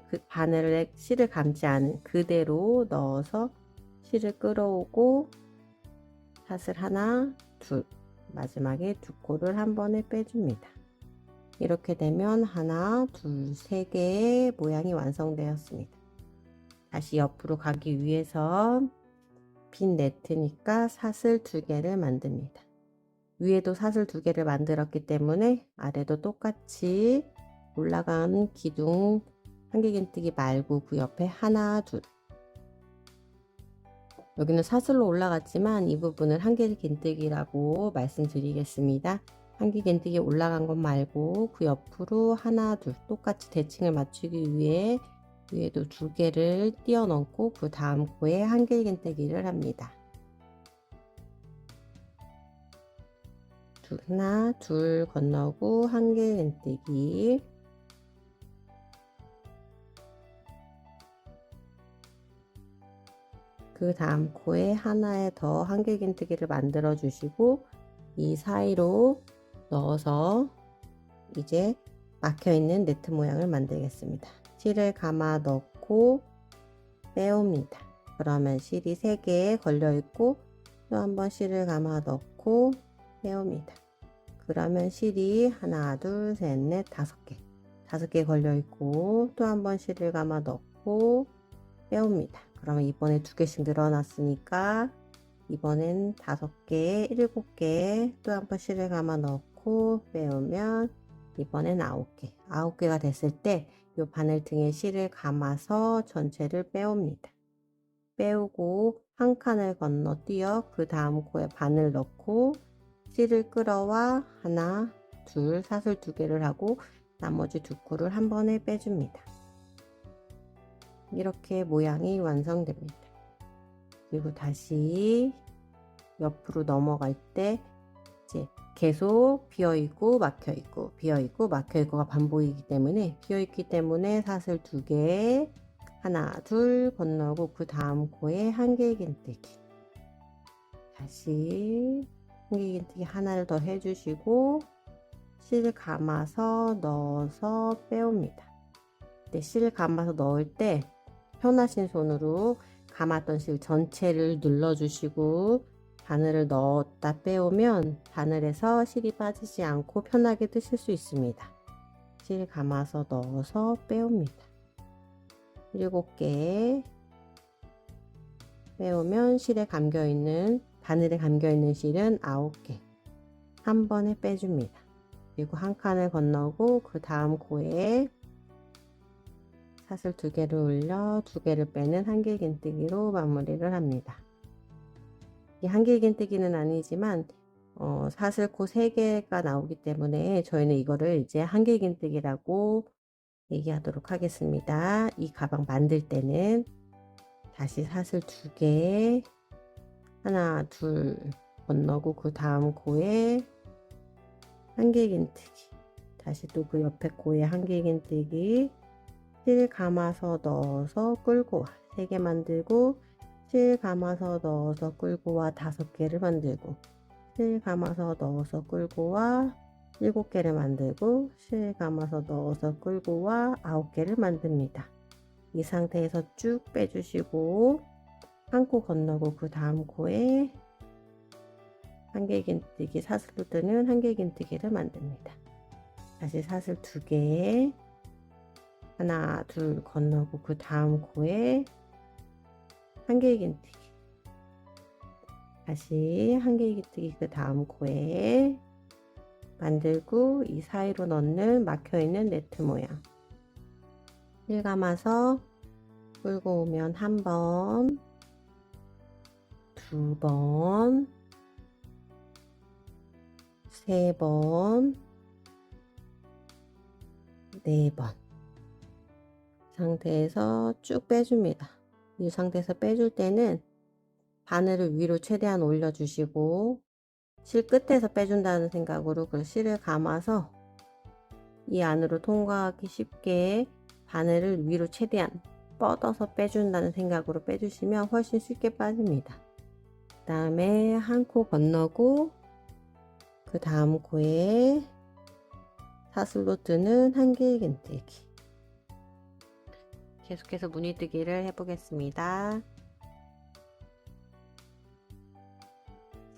Speaker 1: 그 바늘에 실을 감지 않은 그대로 넣어서 실을 끌어오고 사슬 하나 둘 마지막에 2코를 한 번에 빼줍니다. 이렇게 되면 하나 둘 3개의 모양이 완성되었습니다. 다시 옆으로 가기 위해서 빈 네트니까 사슬 2개를 만듭니다. 위에도 사슬 2개를 만들었기 때문에 아래도 똑같이 올라간 기둥 한길긴뜨기 말고 그 옆에 하나 둘 여기는 사슬로 올라갔지만 이 부분을 한길긴뜨기라고 말씀드리겠습니다. 한길긴뜨기 올라간 것 말고 그 옆으로 하나 둘 똑같이 대칭을 맞추기 위해 위에도 2개를 띄어 넣고 그 다음 코에 한길긴뜨기를 합니다. 하나 둘 건너고 한길긴뜨기 그 다음 코에 하나에 더 한길긴뜨기를 만들어 주시고 이 사이로 넣어서 이제 막혀 있는 네트 모양을 만들겠습니다. 실을 감아 넣고 빼옵니다. 그러면 실이 3개 걸려 있고 또 한번 실을 감아 넣고 빼옵니다. 그러면 실이 하나 둘 셋 넷 5개 걸려 있고 또 한번 실을 감아 넣고 빼옵니다. 그러면 이번에 2개씩 늘어났으니까 이번엔 5개, 7개 또 한번 실을 감아 넣고 빼오면 이번엔 9개가 됐을 때 이 바늘등에 실을 감아서 전체를 빼옵니다. 빼오고 한 칸을 건너뛰어 그 다음 코에 바늘 넣고 실을 끌어와 하나, 둘, 사슬 2개를 하고 나머지 2코를 한 번에 빼줍니다. 이렇게 모양이 완성됩니다. 그리고 다시 옆으로 넘어갈 때 이제 계속 비어있고 막혀있고 비어있고 막혀있고가 반복이기 때문에 비어있기 때문에 사슬 2개 하나 둘 건너고 그 다음 코에 한길긴뜨기 다시 한길긴뜨기 하나를 더 해주시고 실 감아서 넣어서 빼옵니다. 실 감아서 넣을 때 편하신 손으로 감았던 실 전체를 눌러주시고 바늘을 넣었다 빼오면 바늘에서 실이 빠지지 않고 편하게 뜨실 수 있습니다. 실 감아서 넣어서 빼옵니다. 7개 빼오면 실에 감겨있는 바늘에 감겨있는 실은 9개 한 번에 빼줍니다. 그리고 한 칸을 건너고 그 다음 코에 사슬 2개를 올려 2개를 빼는 한길긴뜨기로 마무리를 합니다. 이 한길긴뜨기는 아니지만 사슬코 3개가 나오기 때문에 저희는 이거를 이제 한길긴뜨기라고 얘기하도록 하겠습니다. 이 가방 만들 때는 다시 사슬 2개 하나 둘 건너고 그 다음 코에 한길긴뜨기 다시 또 그 옆에 코에 한길긴뜨기 실 감아서 넣어서 끌고 와 3개 만들고 실 감아서 넣어서 끌고 와 5개를 만들고 실 감아서 넣어서 끌고 와 7개를 만들고 실 감아서 넣어서 끌고 와 9개를 만듭니다. 이 상태에서 쭉 빼주시고 한 코 건너고 그 다음 코에 한길긴뜨기 사슬로 뜨는 한길긴뜨기를 만듭니다. 다시 사슬 2개 하나 둘 건너고 그 다음 코에 한길긴뜨기 다시 한길긴뜨기 그 다음 코에 만들고 이 사이로 넣는 막혀있는 네트 모양 실 감아서 끌고 오면 1번 2번 3번 4번 상태에서 쭉 빼줍니다. 이 상태에서 빼줄 때는 바늘을 위로 최대한 올려주시고 실 끝에서 빼준다는 생각으로 그 실을 감아서 이 안으로 통과하기 쉽게 바늘을 위로 최대한 뻗어서 빼준다는 생각으로 빼주시면 훨씬 쉽게 빠집니다. 그 다음에 한 코 건너고 그 다음 코에 사슬로 뜨는 한길긴뜨기 계속해서 무늬뜨기를 해보겠습니다.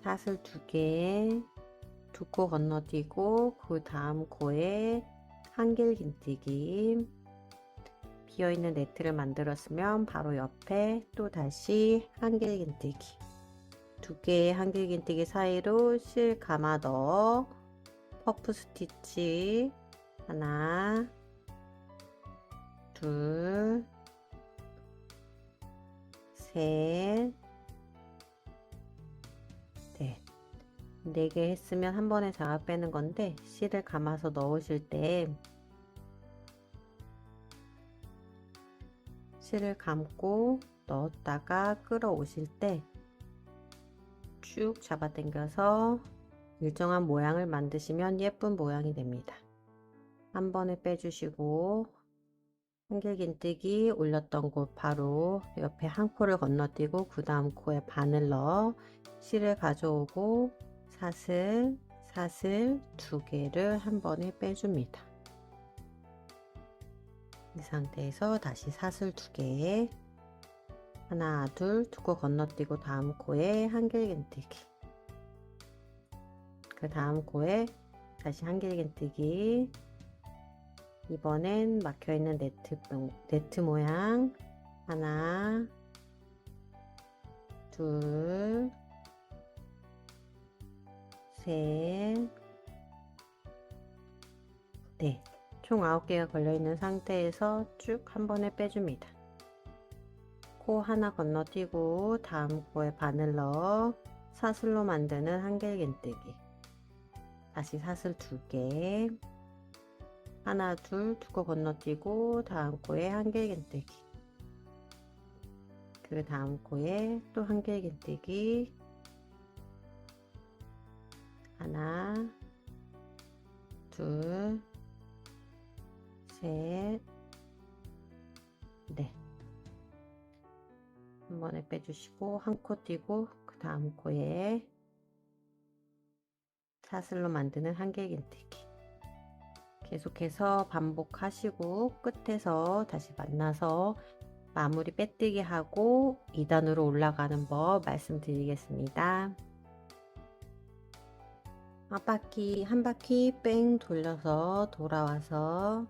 Speaker 1: 사슬 2개 2코 건너뛰고 그 다음 코에 한길긴뜨기 비어있는 네트를 만들었으면 바로 옆에 또 다시 한길긴뜨기 2개의 한길긴뜨기 사이로 실 감아 넣어 퍼프 스티치 하나 둘 셋 넷 4개 했으면 한 번에 잡아 빼는 건데 실을 감아서 넣으실 때 실을 감고 넣었다가 끌어오실 때 쭉 잡아 당겨서 일정한 모양을 만드시면 예쁜 모양이 됩니다. 한 번에 빼주시고 한길긴뜨기 올렸던 곳 바로 옆에 한 코를 건너뛰고 그 다음 코에 바늘 넣어 실을 가져오고 사슬 2개를 한 번에 빼줍니다. 이 상태에서 다시 사슬 2개 하나 둘 2코 건너뛰고 다음 코에 한길긴뜨기 그 다음 코에 다시 한길긴뜨기 이번엔 막혀있는 네트 모양 하나 둘 셋 넷 총 9개가 걸려있는 상태에서 쭉 한 번에 빼줍니다. 코 하나 건너뛰고 다음 코에 바늘 넣어 사슬로 만드는 한길긴뜨기 다시 사슬 2개 하나 둘 2코 건너뛰고 다음 코에 한길긴뜨기 그 다음 코에 또 한길긴뜨기 하나 둘 셋 넷 한 번에 빼주시고 한 코 띄고 그 다음 코에 사슬로 만드는 한길긴뜨기 계속해서 반복하시고 끝에서 다시 만나서 마무리 빼뜨기 하고 2단으로 올라가는 법 말씀드리겠습니다. 한 바퀴 뺑 돌려서 돌아와서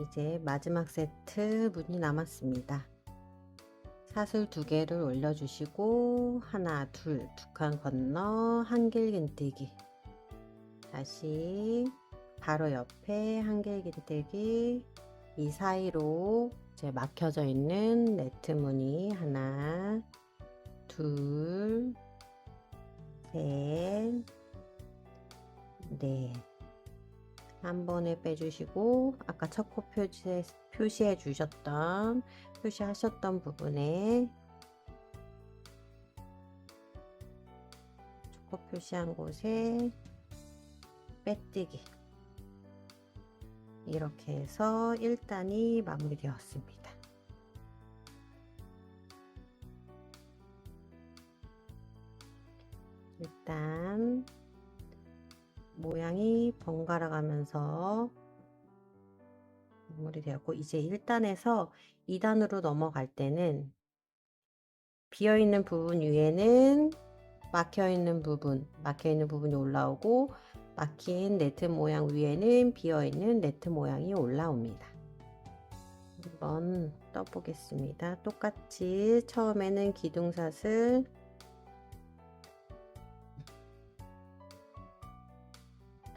Speaker 1: 이제 마지막 세트 문이 남았습니다. 사슬 2개를 올려주시고 하나, 둘, 2칸 건너 한길긴뜨기, 다시 바로 옆에 한길긴뜨기, 이 사이로 이제 막혀져 있는 네트 무늬 하나, 둘, 셋, 넷. 한 번에 빼주시고 아까 첫 코 표시하셨던 부분에 코 표시한 곳에 빼뜨기, 이렇게 해서 1단이 마무리되었습니다. 일단 모양이 번갈아 가면서 마무리되었고, 이제 1단에서 2단으로 넘어갈 때는 비어있는 부분 위에는 막혀있는 부분이 올라오고, 막힌 네트 모양 위에는 비어있는 네트 모양이 올라옵니다. 한번 떠보겠습니다. 똑같이 처음에는 기둥사슬,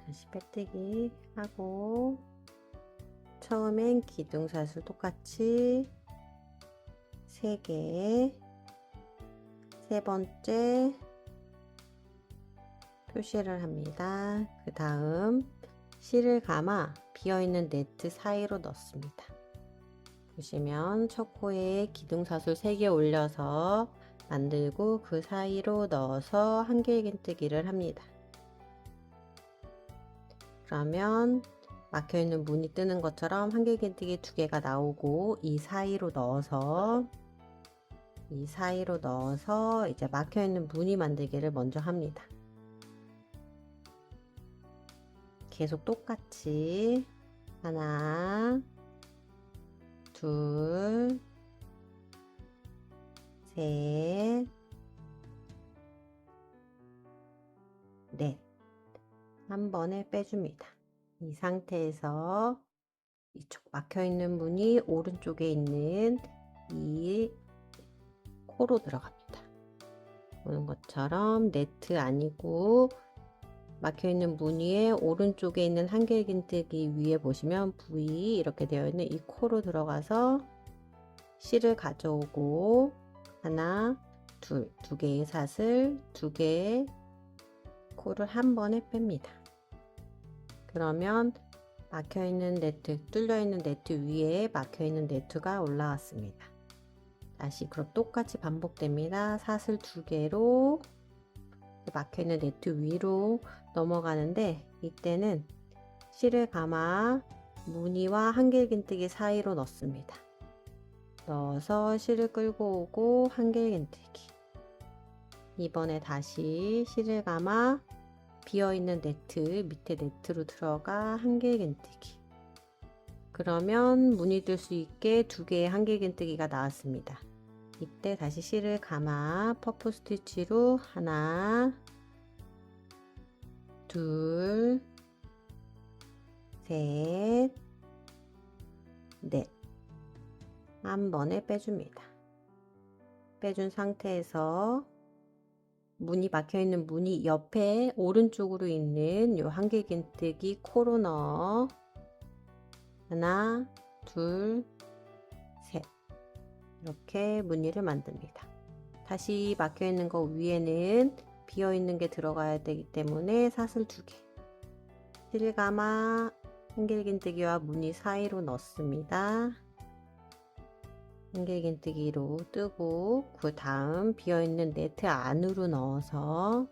Speaker 1: 다시 빼뜨기 하고, 처음엔 기둥사슬 똑같이 3개, 세 번째 표시를 합니다. 그 다음 실을 감아 비어있는 네트 사이로 넣습니다. 보시면 첫 코에 기둥사슬 3개 올려서 만들고 그 사이로 넣어서 한길긴뜨기를 합니다. 그러면 막혀있는 문이 뜨는 것처럼 한길긴뜨기 2개가 나오고, 이 사이로 넣어서 이제 막혀있는 무늬 만들기를 먼저 합니다. 계속 똑같이 하나, 둘, 셋, 넷. 한 번에 빼줍니다. 이 상태에서 이쪽 막혀있는 문이 오른쪽에 있는 이 코로 들어갑니다. 보는 것처럼 네트 아니고 막혀있는 무늬의 오른쪽에 있는 한길긴뜨기 위에 보시면 V 이렇게 되어 있는 이 코로 들어가서 실을 가져오고 하나, 둘, 2개의 사슬, 2개의 코를 한 번에 뺍니다. 그러면 막혀있는 네트, 뚫려있는 네트 위에 막혀있는 네트가 올라왔습니다. 다시 그럼 똑같이 반복됩니다. 사슬 2개로 막혀있는 네트 위로 넘어가는데, 이때는 실을 감아 무늬와 한길긴뜨기 사이로 넣습니다. 넣어서 실을 끌고 오고 한길긴뜨기, 이번에 다시 실을 감아 비어있는 네트, 밑에 네트로 들어가 한길긴뜨기, 그러면 무늬 뜰 수 있게 2개의 한길긴뜨기가 나왔습니다. 이때 다시 실을 감아 퍼프 스티치로 하나, 둘, 셋, 넷. 한 번에 빼줍니다. 빼준 상태에서 무늬 막혀있는 무늬 옆에 오른쪽으로 있는 요 한길긴뜨기 코로 넣어 하나, 둘, 셋, 이렇게 무늬를 만듭니다. 다시 막혀있는 거 위에는 비어있는 게 들어가야 되기 때문에 사슬 2개, 실을 감아 한길긴뜨기와 무늬 사이로 넣습니다. 한길긴뜨기로 뜨고 그 다음 비어있는 네트 안으로 넣어서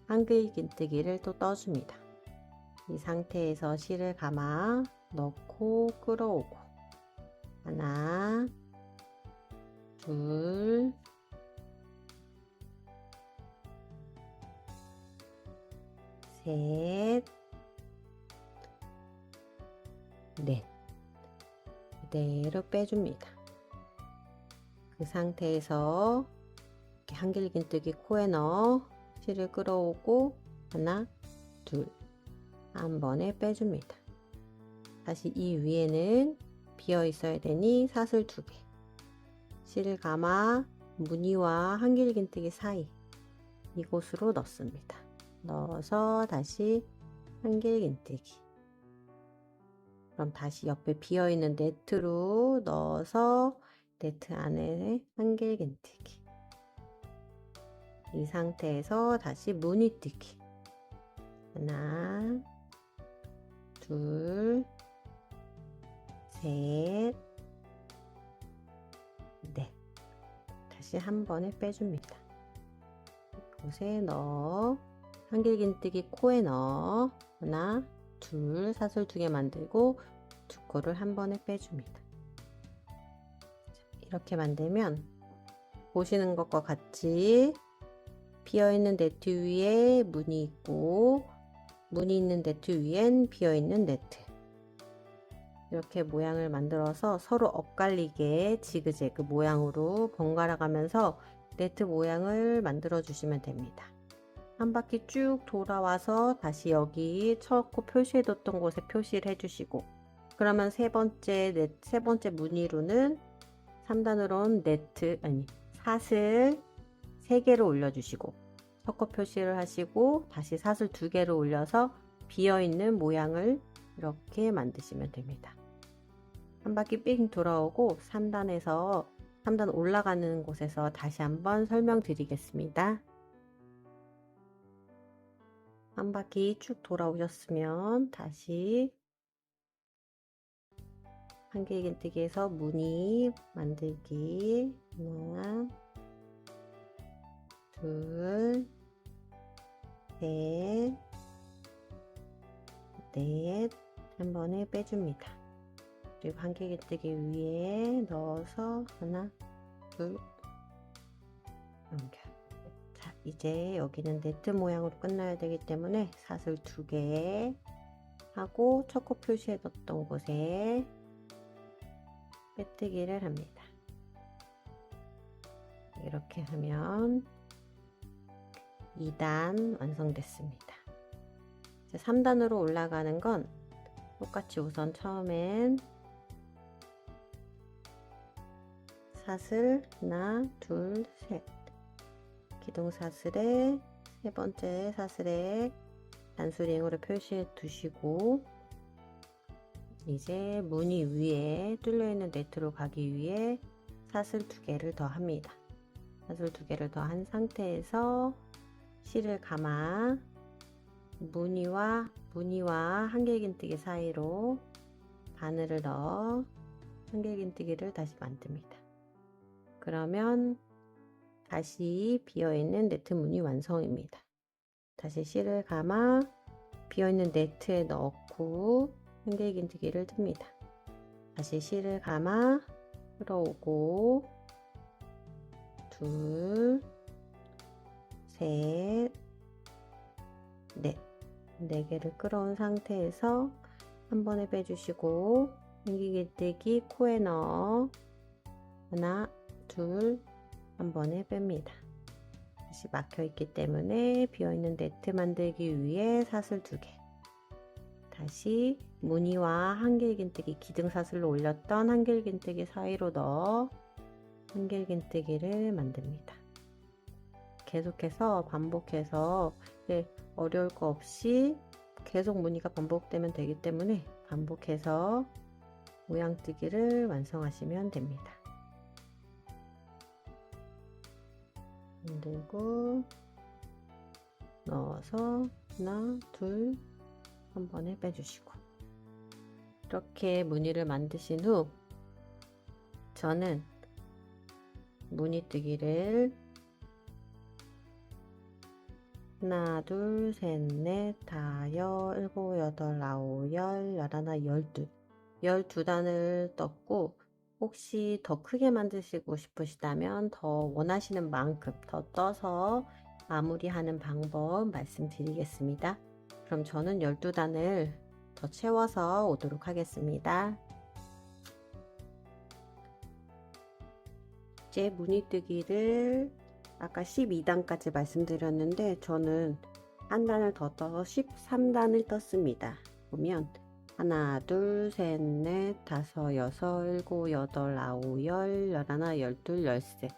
Speaker 1: 한길긴뜨기를 또 떠줍니다. 이 상태에서 실을 감아 넣고 끌어오고 하나, 둘, 셋, 넷. 그대로 빼줍니다. 그 상태에서 이렇게 한길긴뜨기 코에 넣어 실을 끌어오고 하나, 둘, 한 번에 빼줍니다. 다시 이 위에는 비어 있어야 되니 사슬 2개, 실을 감아 무늬와 한길긴뜨기 사이 이곳으로 넣습니다. 넣어서 다시 한길긴뜨기. 그럼 다시 옆에 비어있는 네트로 넣어서 네트 안에 한길긴뜨기. 이 상태에서 다시 무늬뜨기. 하나, 둘, 셋, 넷. 다시 한 번에 빼줍니다. 이곳에 넣어 한길긴뜨기 코에 넣어 하나, 둘, 사슬 2개 만들고 두 코를 한 번에 빼줍니다. 이렇게 만들면 보시는 것과 같이 비어있는 네트 위에 무늬 있고 무늬 있는 네트 위엔 비어있는 네트, 이렇게 모양을 만들어서 서로 엇갈리게 지그재그 모양으로 번갈아 가면서 네트 모양을 만들어 주시면 됩니다. 한 바퀴 쭉 돌아와서 다시 여기 첫 코 표시해 뒀던 곳에 표시를 해주시고, 그러면 세 번째 무늬로는 3단으로는 사슬 3개를 올려주시고 첫 코 표시를 하시고 다시 사슬 2개를 올려서 비어있는 모양을 이렇게 만드시면 됩니다. 한 바퀴 삥 돌아오고 3단 올라가는 곳에서 다시 한번 설명드리겠습니다. 한 바퀴 쭉 돌아오셨으면 다시 한길긴뜨기에서 무늬 만들기 하나, 둘, 셋, 넷, 한 번에 빼줍니다. 그리고 한길긴뜨기 위에 넣어서 하나, 둘, 연결. 자, 이제 여기는 네트 모양으로 끝나야 되기 때문에 사슬 2개 하고 첫 코 표시해 뒀던 곳에 빼뜨기를 합니다. 이렇게 하면 2단 완성됐습니다. 3단으로 올라가는 건 똑같이 우선 처음엔 사슬 하나, 둘, 셋, 기둥사슬에 세 번째 사슬에 단수링으로 표시해 두시고, 이제 무늬 위에 뚫려있는 네트로 가기 위해 사슬 2개를 더 합니다. 사슬 2개를 더 한 상태에서 실을 감아 무늬와 한길긴뜨기 사이로 바늘을 넣어 한길긴뜨기를 다시 만듭니다. 그러면 다시 비어있는 네트 무늬 완성입니다. 다시 실을 감아 비어있는 네트에 넣고 한길긴뜨기를 듭니다. 다시 실을 감아 끌어오고 둘, 셋, 넷, 4개를 끌어온 상태에서 한 번에 빼주시고 한길긴뜨기 코에 넣어 하나, 둘, 한 번에 뺍니다. 다시 막혀 있기 때문에 비어있는 네트 만들기 위해 사슬 2개, 다시 무늬와 한길긴뜨기 기둥사슬로 올렸던 한길긴뜨기 사이로 넣어 한길긴뜨기를 만듭니다. 계속해서 반복해서 어려울 거 없이 계속 무늬가 반복되면 되기 때문에 반복해서 모양뜨기를 완성하시면 됩니다. 만들고 넣어서 하나, 둘, 한 번에 빼주시고, 이렇게 무늬를 만드신 후 저는 무늬뜨기를 하나, 둘, 셋, 넷, 다섯, 일곱, 여덟, 아홉, 열, 열하나, 12단을 떴고, 혹시 더 크게 만드시고 싶으시다면 더 원하시는 만큼 더 떠서 마무리하는 방법 말씀드리겠습니다. 그럼 저는 12단을 더 채워서 오도록 하겠습니다.
Speaker 2: 이제 무늬뜨기를 아까 12단까지 말씀드렸는데 저는 한 단을 더 떠서 13단을 떴습니다. 보면 하나, 둘, 셋, 넷, 다섯, 여섯, 일곱, 여덟, 아홉, 열, 열하나, 열둘, 열셋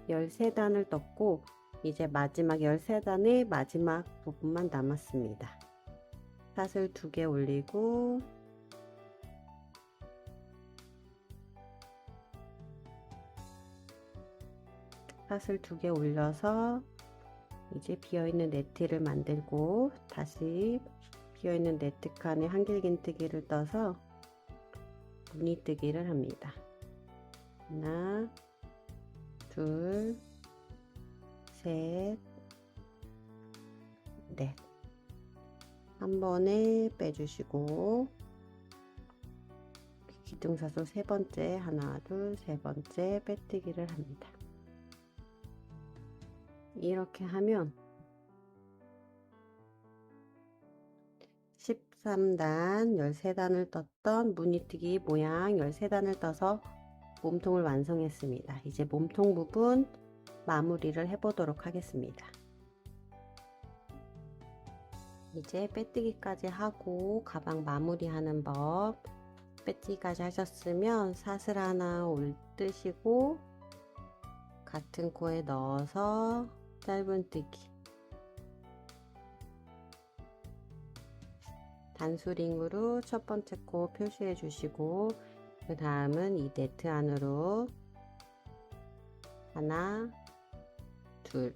Speaker 2: 13단을 떴고 이제 마지막 13단의 마지막 부분만 남았습니다. 사슬 2개 올리고 사슬 2개 올려서 이제 비어있는 네트를 만들고 다시 비어있는 네트 칸에 한길긴뜨기를 떠서 무늬뜨기를 합니다. 하나, 둘, 셋, 넷. 한 번에 빼주시고 기둥사슬 세 번째 하나, 둘, 세 번째 빼뜨기를 합니다. 이렇게 하면 13단 13단을 떴던 무늬뜨기 모양 13단을 떠서 몸통을 완성했습니다. 이제 몸통 부분 마무리를 해 보도록 하겠습니다. 이제 빼뜨기까지 하고 가방 마무리하는 법. 빼뜨기까지 하셨으면 사슬 하나 올뜨시고 같은 코에 넣어서 짧은뜨기 단수링으로 첫 번째 코 표시해 주시고 그 다음은 이 네트 안으로 하나, 둘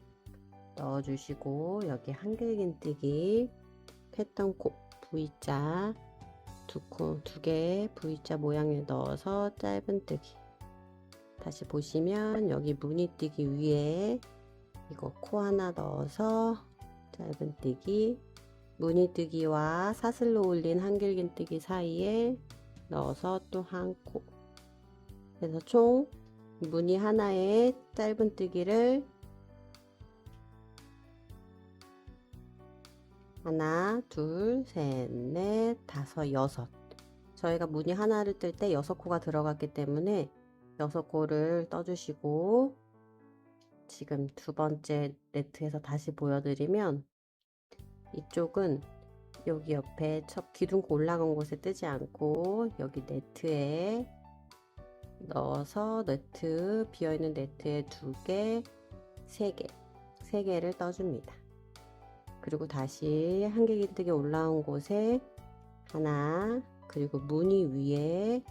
Speaker 2: 넣어 주시고 여기 한길긴뜨기 했던 코 V자 두 개 V자 모양을 넣어서 짧은뜨기 다시 보시면 여기 무늬뜨기 위에 이거 코 하나 넣어서 짧은뜨기 무늬뜨기와 사슬로 올린 한길긴뜨기 사이에 넣어서 또 한 코 그래서 총 무늬 하나에 짧은뜨기를 하나, 둘, 셋, 넷, 다섯, 여섯 저희가 무늬 하나를 뜰 때 6코가 들어갔기 때문에 6코를 떠주시고 지금 두 번째 네트에서 다시 보여드리면 이쪽은 여기 옆에 첫 기둥코 올라간 곳에 뜨지 않고 여기 네트에 넣어서 네트 비어있는 네트에 2개, 3개, 3개를 떠줍니다. 그리고 다시 한길긴뜨기 올라온 곳에 하나 그리고 무늬 위에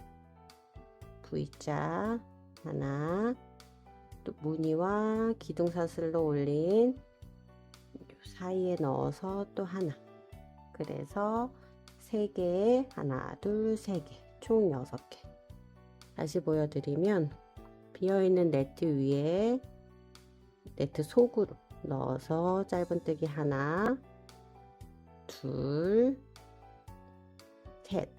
Speaker 2: V자 하나 또 무늬와 기둥사슬로 올린 사이에 넣어서 또 하나 그래서 3개 하나 둘 3개 총 6개 다시 보여드리면 비어있는 네트 위에 네트 속으로 넣어서 짧은뜨기 하나 둘 셋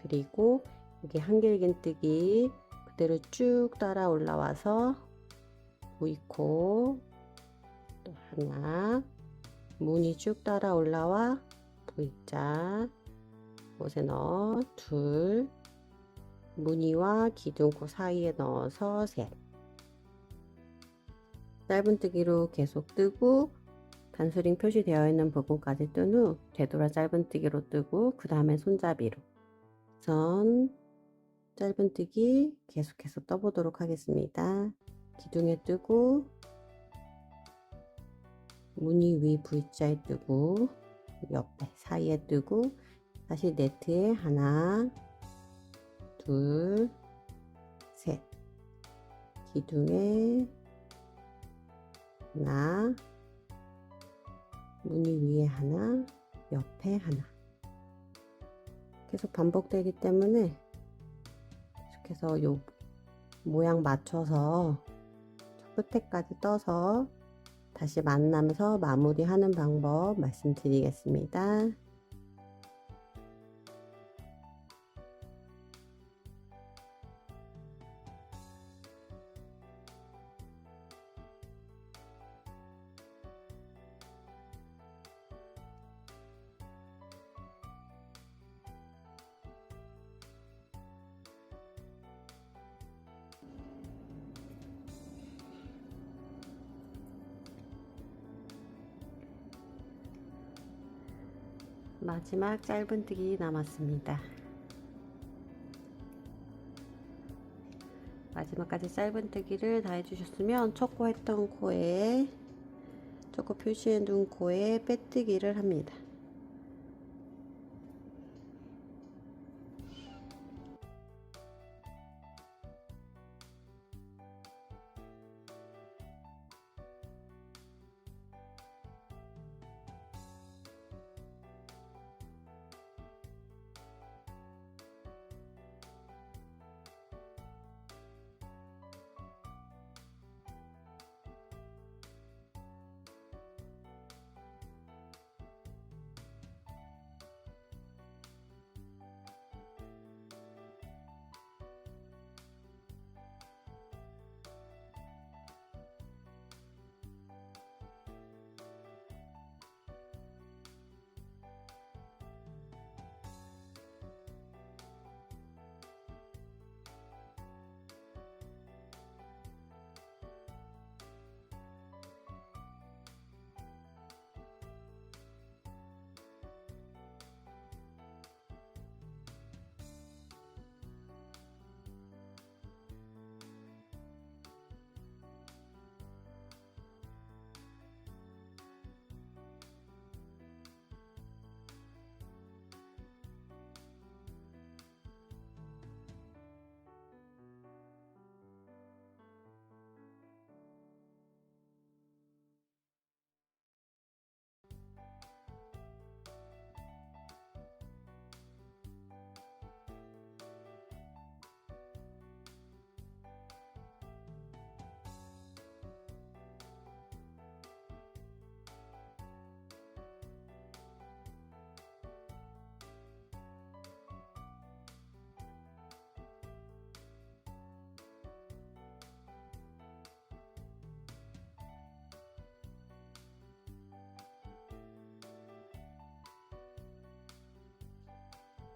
Speaker 2: 그리고 여기 한길긴뜨기 그대로 쭉 따라 올라와서 V코 또 하나 무늬 쭉 따라 올라와 V자 곳에 넣어 둘 무늬와 기둥코 사이에 넣어서 셋 짧은뜨기로 계속 뜨고 단수링 표시되어 있는 부분까지 뜬 후 되돌아 짧은뜨기로 뜨고 그 다음에 손잡이로 선 짧은뜨기 계속해서 떠보도록 하겠습니다. 기둥에 뜨고 무늬 위 V자에 뜨고 옆에 사이에 뜨고 다시 네트에 하나 둘 셋 기둥에 하나 무늬 위에 하나 옆에 하나 계속 반복되기 때문에 계속해서 요 모양 맞춰서 끝에까지 떠서 다시 만나면서 마무리하는 방법 말씀드리겠습니다. 마지막 짧은뜨기 남았습니다. 마지막까지 짧은뜨기를 다 해주셨으면 초코 했던 코에, 초코 표시해 둔 코에 빼뜨기를 합니다.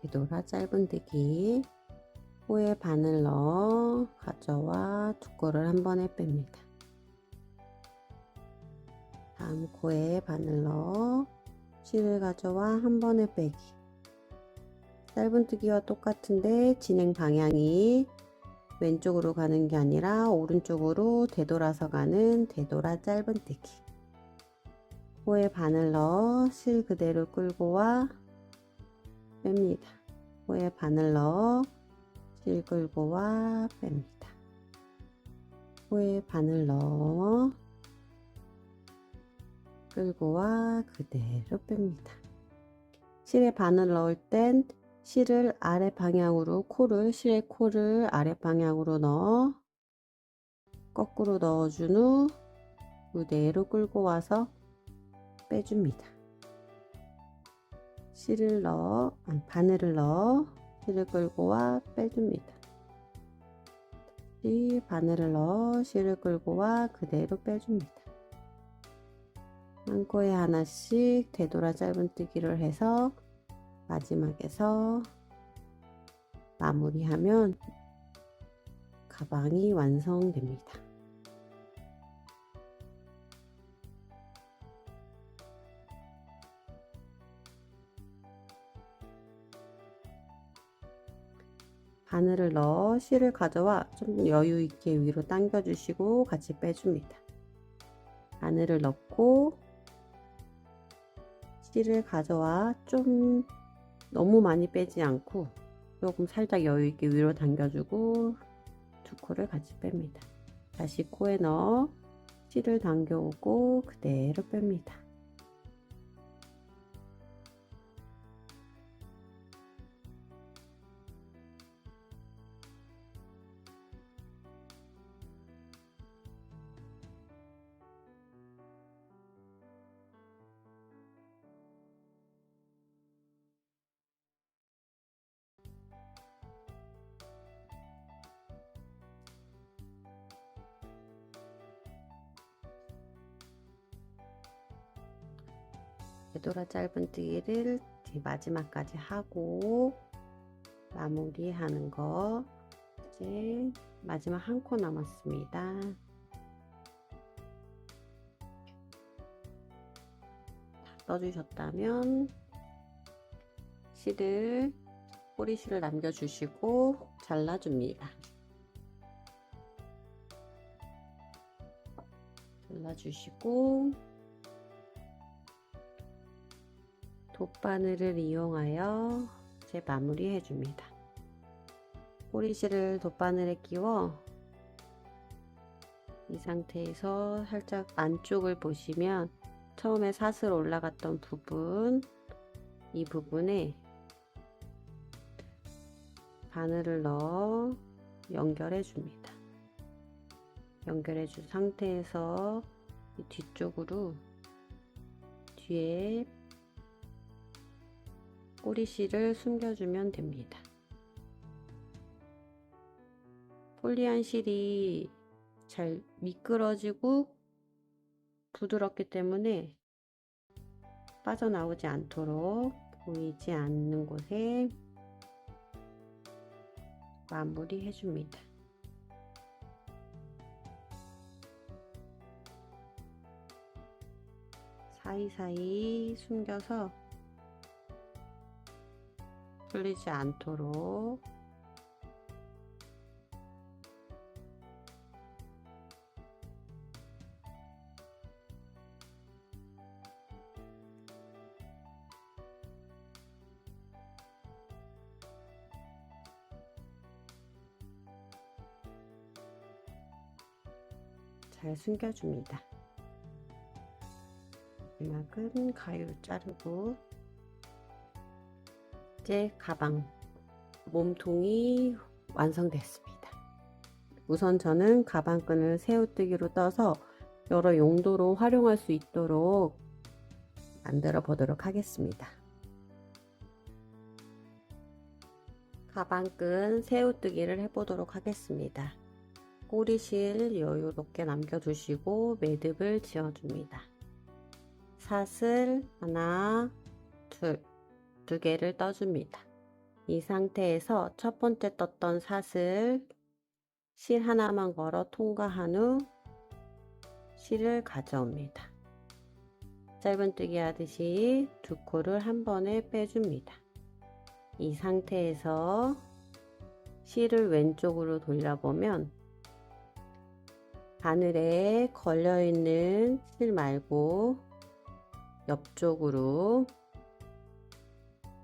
Speaker 2: 뒤돌아 짧은뜨기, 코에 바늘 넣어 가져와 두 코를 한 번에 뺍니다. 다음 코에 바늘 넣어 실을 가져와 한 번에 빼기. 짧은뜨기와 똑같은데 진행 방향이 왼쪽으로 가는 게 아니라 오른쪽으로 되돌아서 가는 되돌아 짧은뜨기. 코에 바늘 넣어 실 그대로 끌고 와 뺍니다. 코에 바늘 넣어 실 끌고 와 뺍니다. 코에 바늘 넣어 끌고 와 그대로 뺍니다. 실에 바늘 넣을 땐 실을 아래 방향으로 실의 코를 아래 방향으로 넣어 거꾸로 넣어준 후 그대로 끌고 와서 빼줍니다. 바늘을 넣어 실을 끌고 와 빼줍니다. 바늘을 넣어 실을 끌고 와 그대로 빼줍니다. 한 코에 하나씩 되돌아 짧은뜨기를 해서 마지막에서 마무리하면 가방이 완성됩니다. 바늘을 넣어 실을 가져와 좀 여유 있게 위로 당겨 주시고 같이 빼줍니다. 바늘을 넣고 실을 가져와 좀 너무 많이 빼지 않고 조금 살짝 여유 있게 위로 당겨주고 두 코를 같이 뺍니다. 다시 코에 넣어 실을 당겨오고 그대로 뺍니다. 되돌아 짧은뜨기를 마지막까지 하고 마무리하는 거. 이제 마지막 한 코 남았습니다. 다 떠주셨다면 실을 꼬리실을 남겨주시고 잘라줍니다. 잘라주시고 돗바늘을 이용하여 제 마무리 해줍니다. 꼬리실을 돗바늘에 끼워 이 상태에서 살짝 안쪽을 보시면 처음에 사슬 올라갔던 부분, 이 부분에 바늘을 넣어 연결해 줍니다. 연결해 준 상태에서 이 뒤쪽으로 뒤에 꼬리실을 숨겨주면 됩니다. 폴리안 실이 잘 미끄러지고 부드럽기 때문에 빠져나오지 않도록 보이지 않는 곳에 마무리 해줍니다. 사이사이 숨겨서 풀리지 않도록 잘 숨겨줍니다. 마지막은 가위로 자르고 이제 가방 몸통이 완성됐습니다. 우선 저는 가방끈을 새우뜨기로 떠서 여러 용도로 활용할 수 있도록 만들어 보도록 하겠습니다. 가방끈 새우뜨기를 해보도록 하겠습니다. 꼬리실 여유롭게 남겨두시고 매듭을 지어줍니다. 사슬 하나, 두 개를 떠줍니다. 이 상태에서 첫 번째 떴던 사슬, 실 하나만 걸어 통과한 후 실을 가져옵니다. 짧은뜨기 하듯이 두 코를 한 번에 빼줍니다. 이 상태에서 실을 왼쪽으로 돌려보면 바늘에 걸려있는 실 말고 옆쪽으로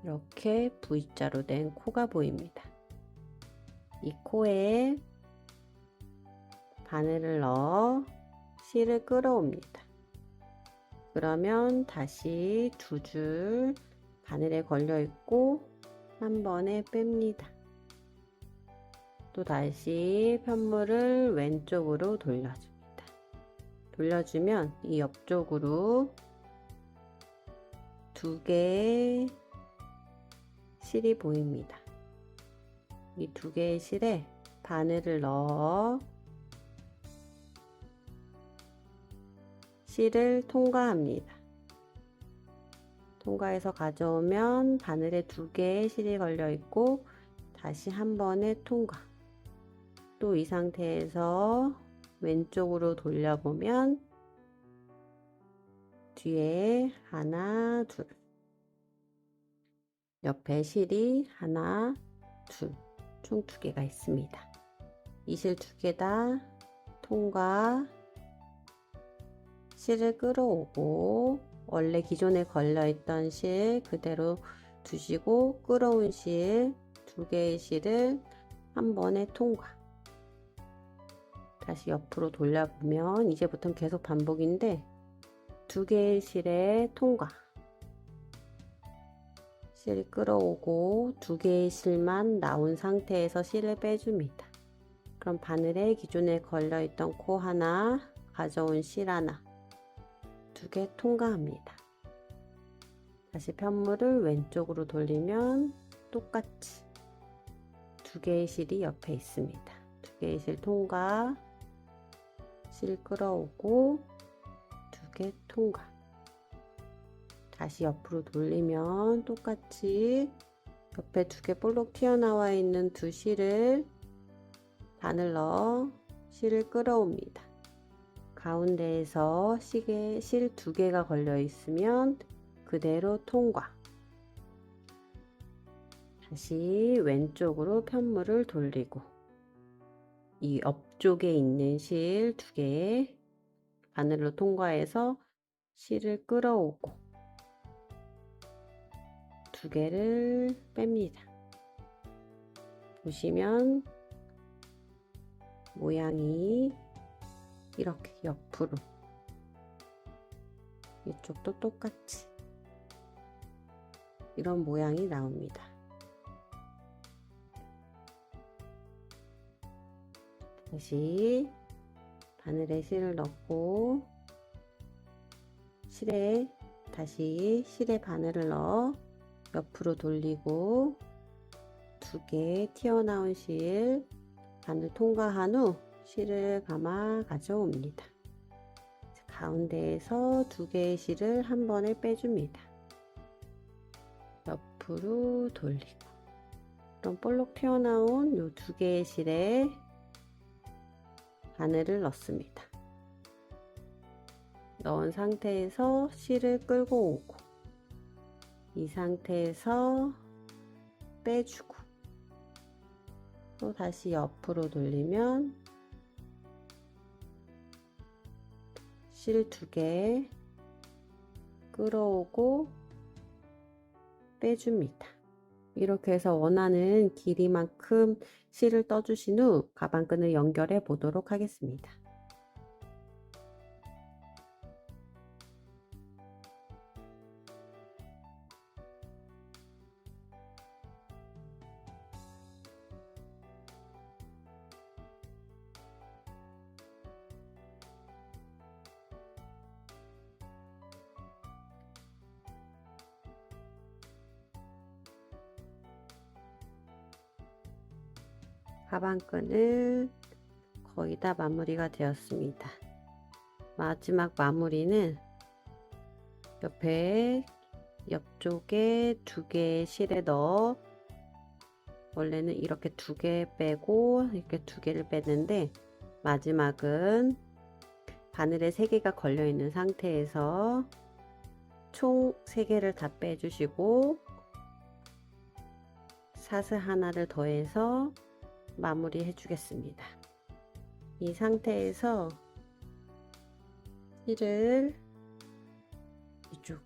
Speaker 2: 이렇게 V자로 된 코가 보입니다. 이 코에 바늘을 넣어 실을 끌어옵니다. 그러면 다시 두 줄 바늘에 걸려 있고 한 번에 뺍니다. 또 다시 편물을 왼쪽으로 돌려줍니다. 돌려주면 이 옆쪽으로 두 개의 실이 보입니다. 이 두 개의 실에 바늘을 넣어 실을 통과합니다. 통과해서 가져오면 바늘에 두 개의 실이 걸려 있고 다시 한 번에 통과. 또 이 상태에서 왼쪽으로 돌려보면 뒤에 하나, 둘, 옆에 실이 하나, 둘, 총 두 개가 있습니다. 이 실 두 개 다 통과, 실을 끌어오고 원래 기존에 걸려있던 실 그대로 두시고 끌어온 실 두 개의 실을 한 번에 통과. 다시 옆으로 돌려보면 이제부터는 계속 반복인데 두 개의 실에 통과. 실 끌어오고 두 개의 실만 나온 상태에서 실을 빼줍니다. 그럼 바늘에 기존에 걸려있던 코 하나, 가져온 실 하나, 두 개 통과합니다. 다시 편물을 왼쪽으로 돌리면 똑같이 두 개의 실이 옆에 있습니다. 두 개의 실 통과, 실 끌어오고 두 개 통과. 다시 옆으로 돌리면 똑같이 옆에 두 개 볼록 튀어나와 있는 두 실을 바늘 넣어 실을 끌어옵니다. 가운데에서 실 두 개가 걸려 있으면 그대로 통과. 다시 왼쪽으로 편물을 돌리고 이 옆쪽에 있는 실 2개 바늘로 통과해서 실을 끌어오고 2개를 뺍니다. 보시면 모양이 이렇게 옆으로 이쪽도 똑같이 이런 모양이 나옵니다. 다시 바늘에 실을 넣고 다시 실에 바늘을 넣어 옆으로 돌리고 2개 튀어나온 실 바늘 통과한 후 실을 감아 가져옵니다. 가운데에서 2개의 실을 한 번에 빼줍니다. 옆으로 돌리고 그럼 볼록 튀어나온 요 2개의 실에 바늘을 넣습니다. 넣은 상태에서 실을 끌고 오고 이 상태에서 빼주고 또 다시 옆으로 돌리면 실 2개 끌어오고 빼줍니다. 이렇게 해서 원하는 길이만큼 실을 떠주신 후 가방끈을 연결해 보도록 하겠습니다. 가방끈을 거의 다 마무리가 되었습니다. 마지막 마무리는 옆쪽에 2개의 실에 넣어 원래는 이렇게 2개 빼고 이렇게 2개를 빼는데 마지막은 바늘에 3개가 걸려 있는 상태에서 총 3개를 다 빼주시고 사슬 하나를 더해서 마무리 해주겠습니다. 이 상태에서 실을 이쪽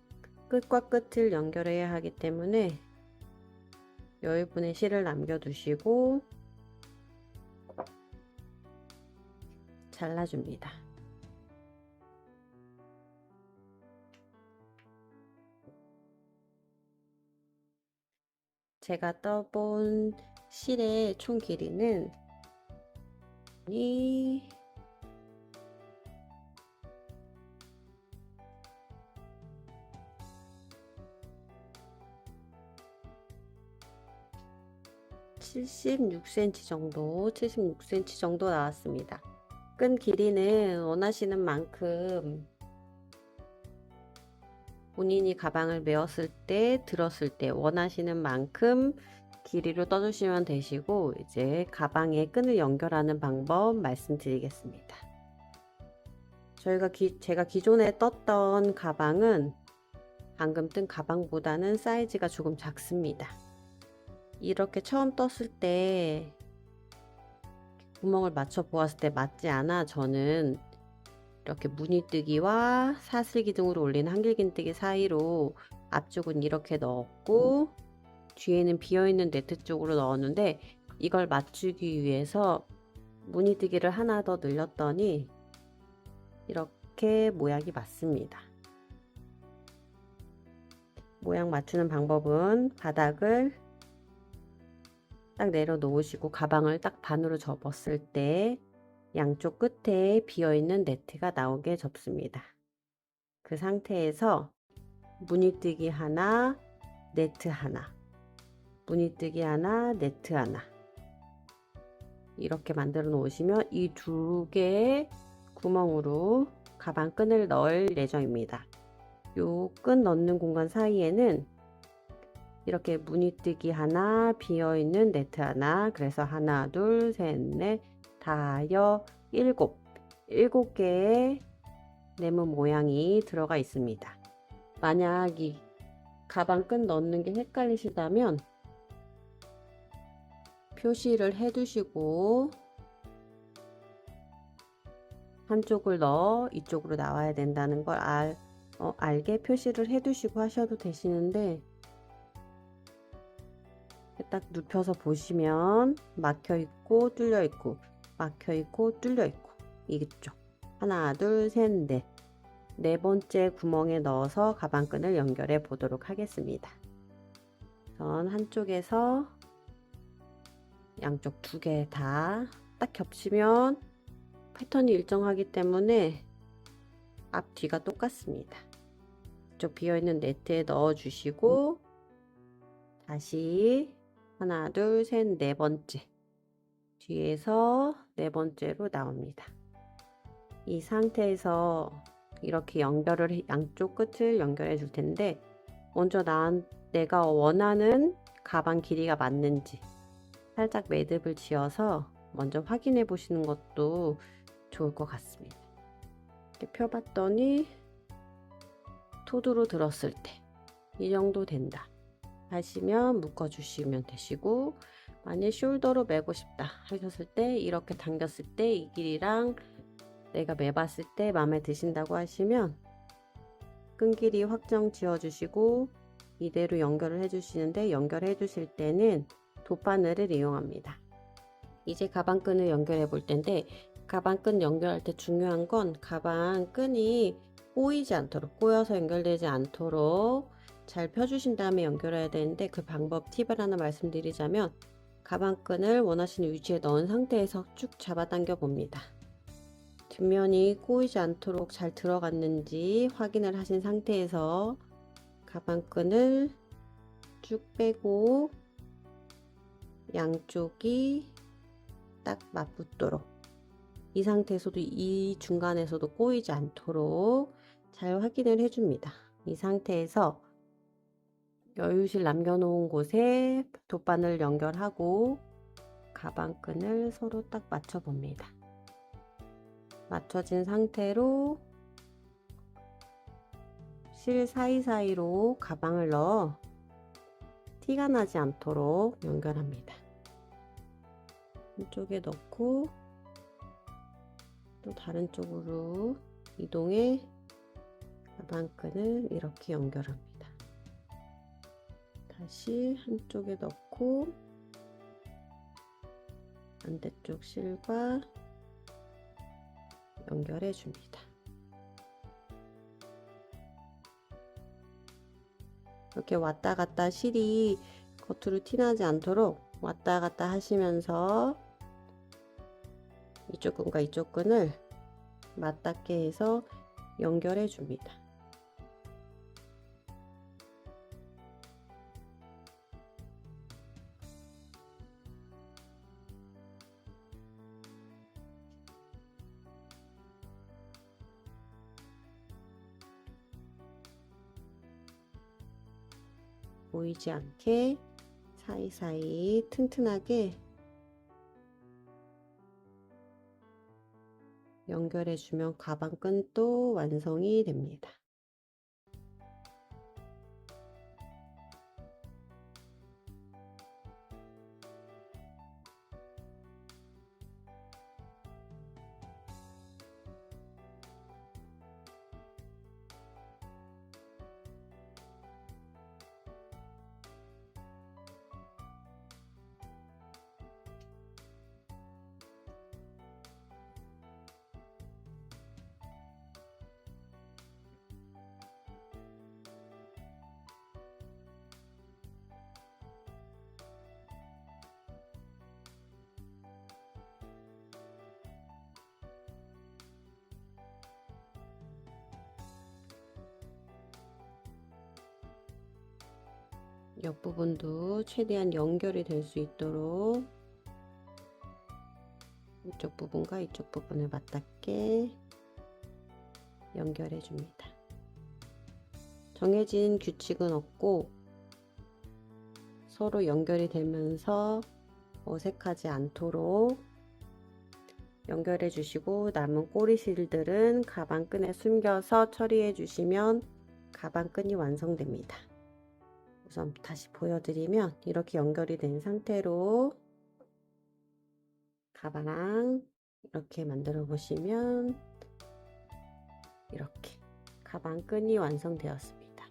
Speaker 2: 끝과 끝을 연결해야 하기 때문에 여유분의 실을 남겨두시고 잘라줍니다. 제가 떠본 실의 총 길이는 76cm 정도 나왔습니다. 끈 길이는 원하시는 만큼 본인이 가방을 메었을 때, 들었을 때 원하시는 만큼 길이로 떠주시면 되시고 이제 가방에 끈을 연결하는 방법 말씀드리겠습니다. 제가 기존에 떴던 가방은 방금 뜬 가방보다는 사이즈가 조금 작습니다. 이렇게 처음 떴을 때 구멍을 맞춰 보았을 때 맞지 않아 저는 이렇게 무늬뜨기와 사슬기 등으로 올린 한길긴뜨기 사이로 앞쪽은 이렇게 넣었고 뒤에는 비어있는 네트 쪽으로 넣었는데 이걸 맞추기 위해서 무늬뜨기를 하나 더 늘렸더니 이렇게 모양이 맞습니다. 모양 맞추는 방법은 바닥을 딱 내려놓으시고 가방을 딱 반으로 접었을 때 양쪽 끝에 비어있는 네트가 나오게 접습니다. 그 상태에서 무늬뜨기 하나, 네트 하나, 무늬뜨기 하나, 네트 하나 이렇게 만들어 놓으시면 이 2개의 구멍으로 가방 끈을 넣을 예정입니다. 요 끈 넣는 공간 사이에는 이렇게 무늬뜨기 하나, 비어있는 네트 하나, 그래서 하나, 둘, 셋, 넷, 다여, 7개의 네모 모양이 들어가 있습니다. 만약 이 가방 끈 넣는 게 헷갈리시다면 표시를 해 두시고 한쪽을 넣어 이쪽으로 나와야 된다는 걸 알게 표시를 해 두시고 하셔도 되시는데, 딱 눕혀서 보시면 막혀 있고 뚫려 있고 막혀 있고 뚫려 있고, 이쪽 하나 둘 셋 넷, 네 번째 구멍에 넣어서 가방끈을 연결해 보도록 하겠습니다. 전 한쪽에서 양쪽 두 개 다 딱 겹치면 패턴이 일정하기 때문에 앞뒤가 똑같습니다. 이쪽 비어있는 네트에 넣어 주시고 다시 하나 둘 셋 네 번째, 뒤에서 네 번째로 나옵니다. 이 상태에서 이렇게 양쪽 끝을 연결해 줄 텐데, 먼저 내가 원하는 가방 길이가 맞는지 살짝 매듭을 지어서 먼저 확인해 보시는 것도 좋을 것 같습니다. 이렇게 펴봤더니 토두로 들었을 때 이 정도 된다 하시면 묶어 주시면 되시고, 만약 숄더로 매고 싶다 하셨을 때, 이렇게 당겼을 때 이 길이랑 내가 매봤을 때 마음에 드신다고 하시면 끈 길이 확정 지어 주시고 이대로 연결을 해 주시는데, 연결해 주실 때는 돗바늘을 이용합니다. 이제 가방끈을 연결해 볼 텐데, 가방끈 연결할 때 중요한 건 가방끈이 꼬이지 않도록, 꼬여서 연결되지 않도록 잘 펴주신 다음에 연결해야 되는데, 그 방법 팁을 하나 말씀드리자면, 가방끈을 원하시는 위치에 넣은 상태에서 쭉 잡아당겨 봅니다. 뒷면이 꼬이지 않도록 잘 들어갔는지 확인을 하신 상태에서 가방끈을 쭉 빼고 양쪽이 딱 맞붙도록, 이 상태에서도 이 중간에서도 꼬이지 않도록 잘 확인을 해줍니다. 이 상태에서 여유실 남겨놓은 곳에 돗바늘 연결하고 가방끈을 서로 딱 맞춰 봅니다. 맞춰진 상태로 실 사이사이로 가방을 넣어 티가 나지 않도록 연결합니다. 한쪽에 넣고 또 다른 쪽으로 이동해 가방끈을 이렇게 연결합니다. 다시 한쪽에 넣고 반대쪽 실과 연결해 줍니다. 이렇게 왔다 갔다 실이 겉으로 티나지 않도록 왔다 갔다 하시면서 이쪽 끈과 이쪽 끈을 맞닿게 해서 연결해 줍니다. 보이지 않게 사이사이 튼튼하게 연결해 주면 가방끈도 완성이 됩니다. 옆부분도 최대한 연결이 될 수 있도록 이쪽 부분과 이쪽 부분을 맞닿게 연결해 줍니다. 정해진 규칙은 없고 서로 연결이 되면서 어색하지 않도록 연결해 주시고, 남은 꼬리실들은 가방끈에 숨겨서 처리해 주시면 가방끈이 완성됩니다. 우선 다시 보여드리면, 이렇게 연결이 된 상태로 가방 이렇게 만들어 보시면 이렇게 가방 끈이 완성되었습니다.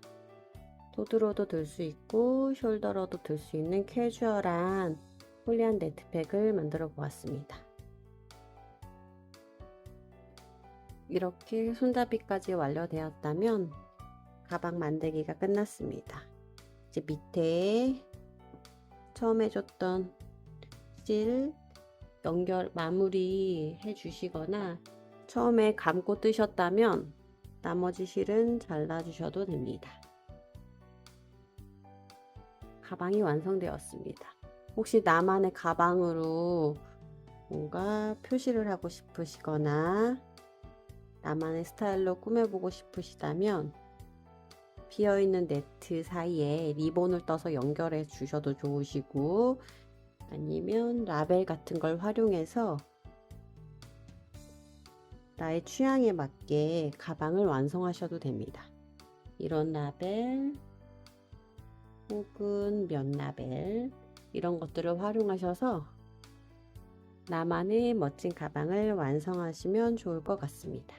Speaker 2: 도드로도 들 수 있고 숄더로도 들 수 있는 캐주얼한 폴리안 네트백을 만들어 보았습니다. 이렇게 손잡이까지 완료되었다면 가방 만들기가 끝났습니다. 이제 밑에 처음 해줬던 실 연결 마무리 해 주시거나 처음에 감고 뜨셨다면 나머지 실은 잘라 주셔도 됩니다. 가방이 완성되었습니다. 혹시 나만의 가방으로 뭔가 표시를 하고 싶으시거나 나만의 스타일로 꾸며보고 싶으시다면 비어있는 네트 사이에 리본을 떠서 연결해 주셔도 좋으시고 아니면 라벨 같은 걸 활용해서 나의 취향에 맞게 가방을 완성하셔도 됩니다. 이런 라벨 혹은 면 라벨 이런 것들을 활용하셔서 나만의 멋진 가방을 완성하시면 좋을 것 같습니다.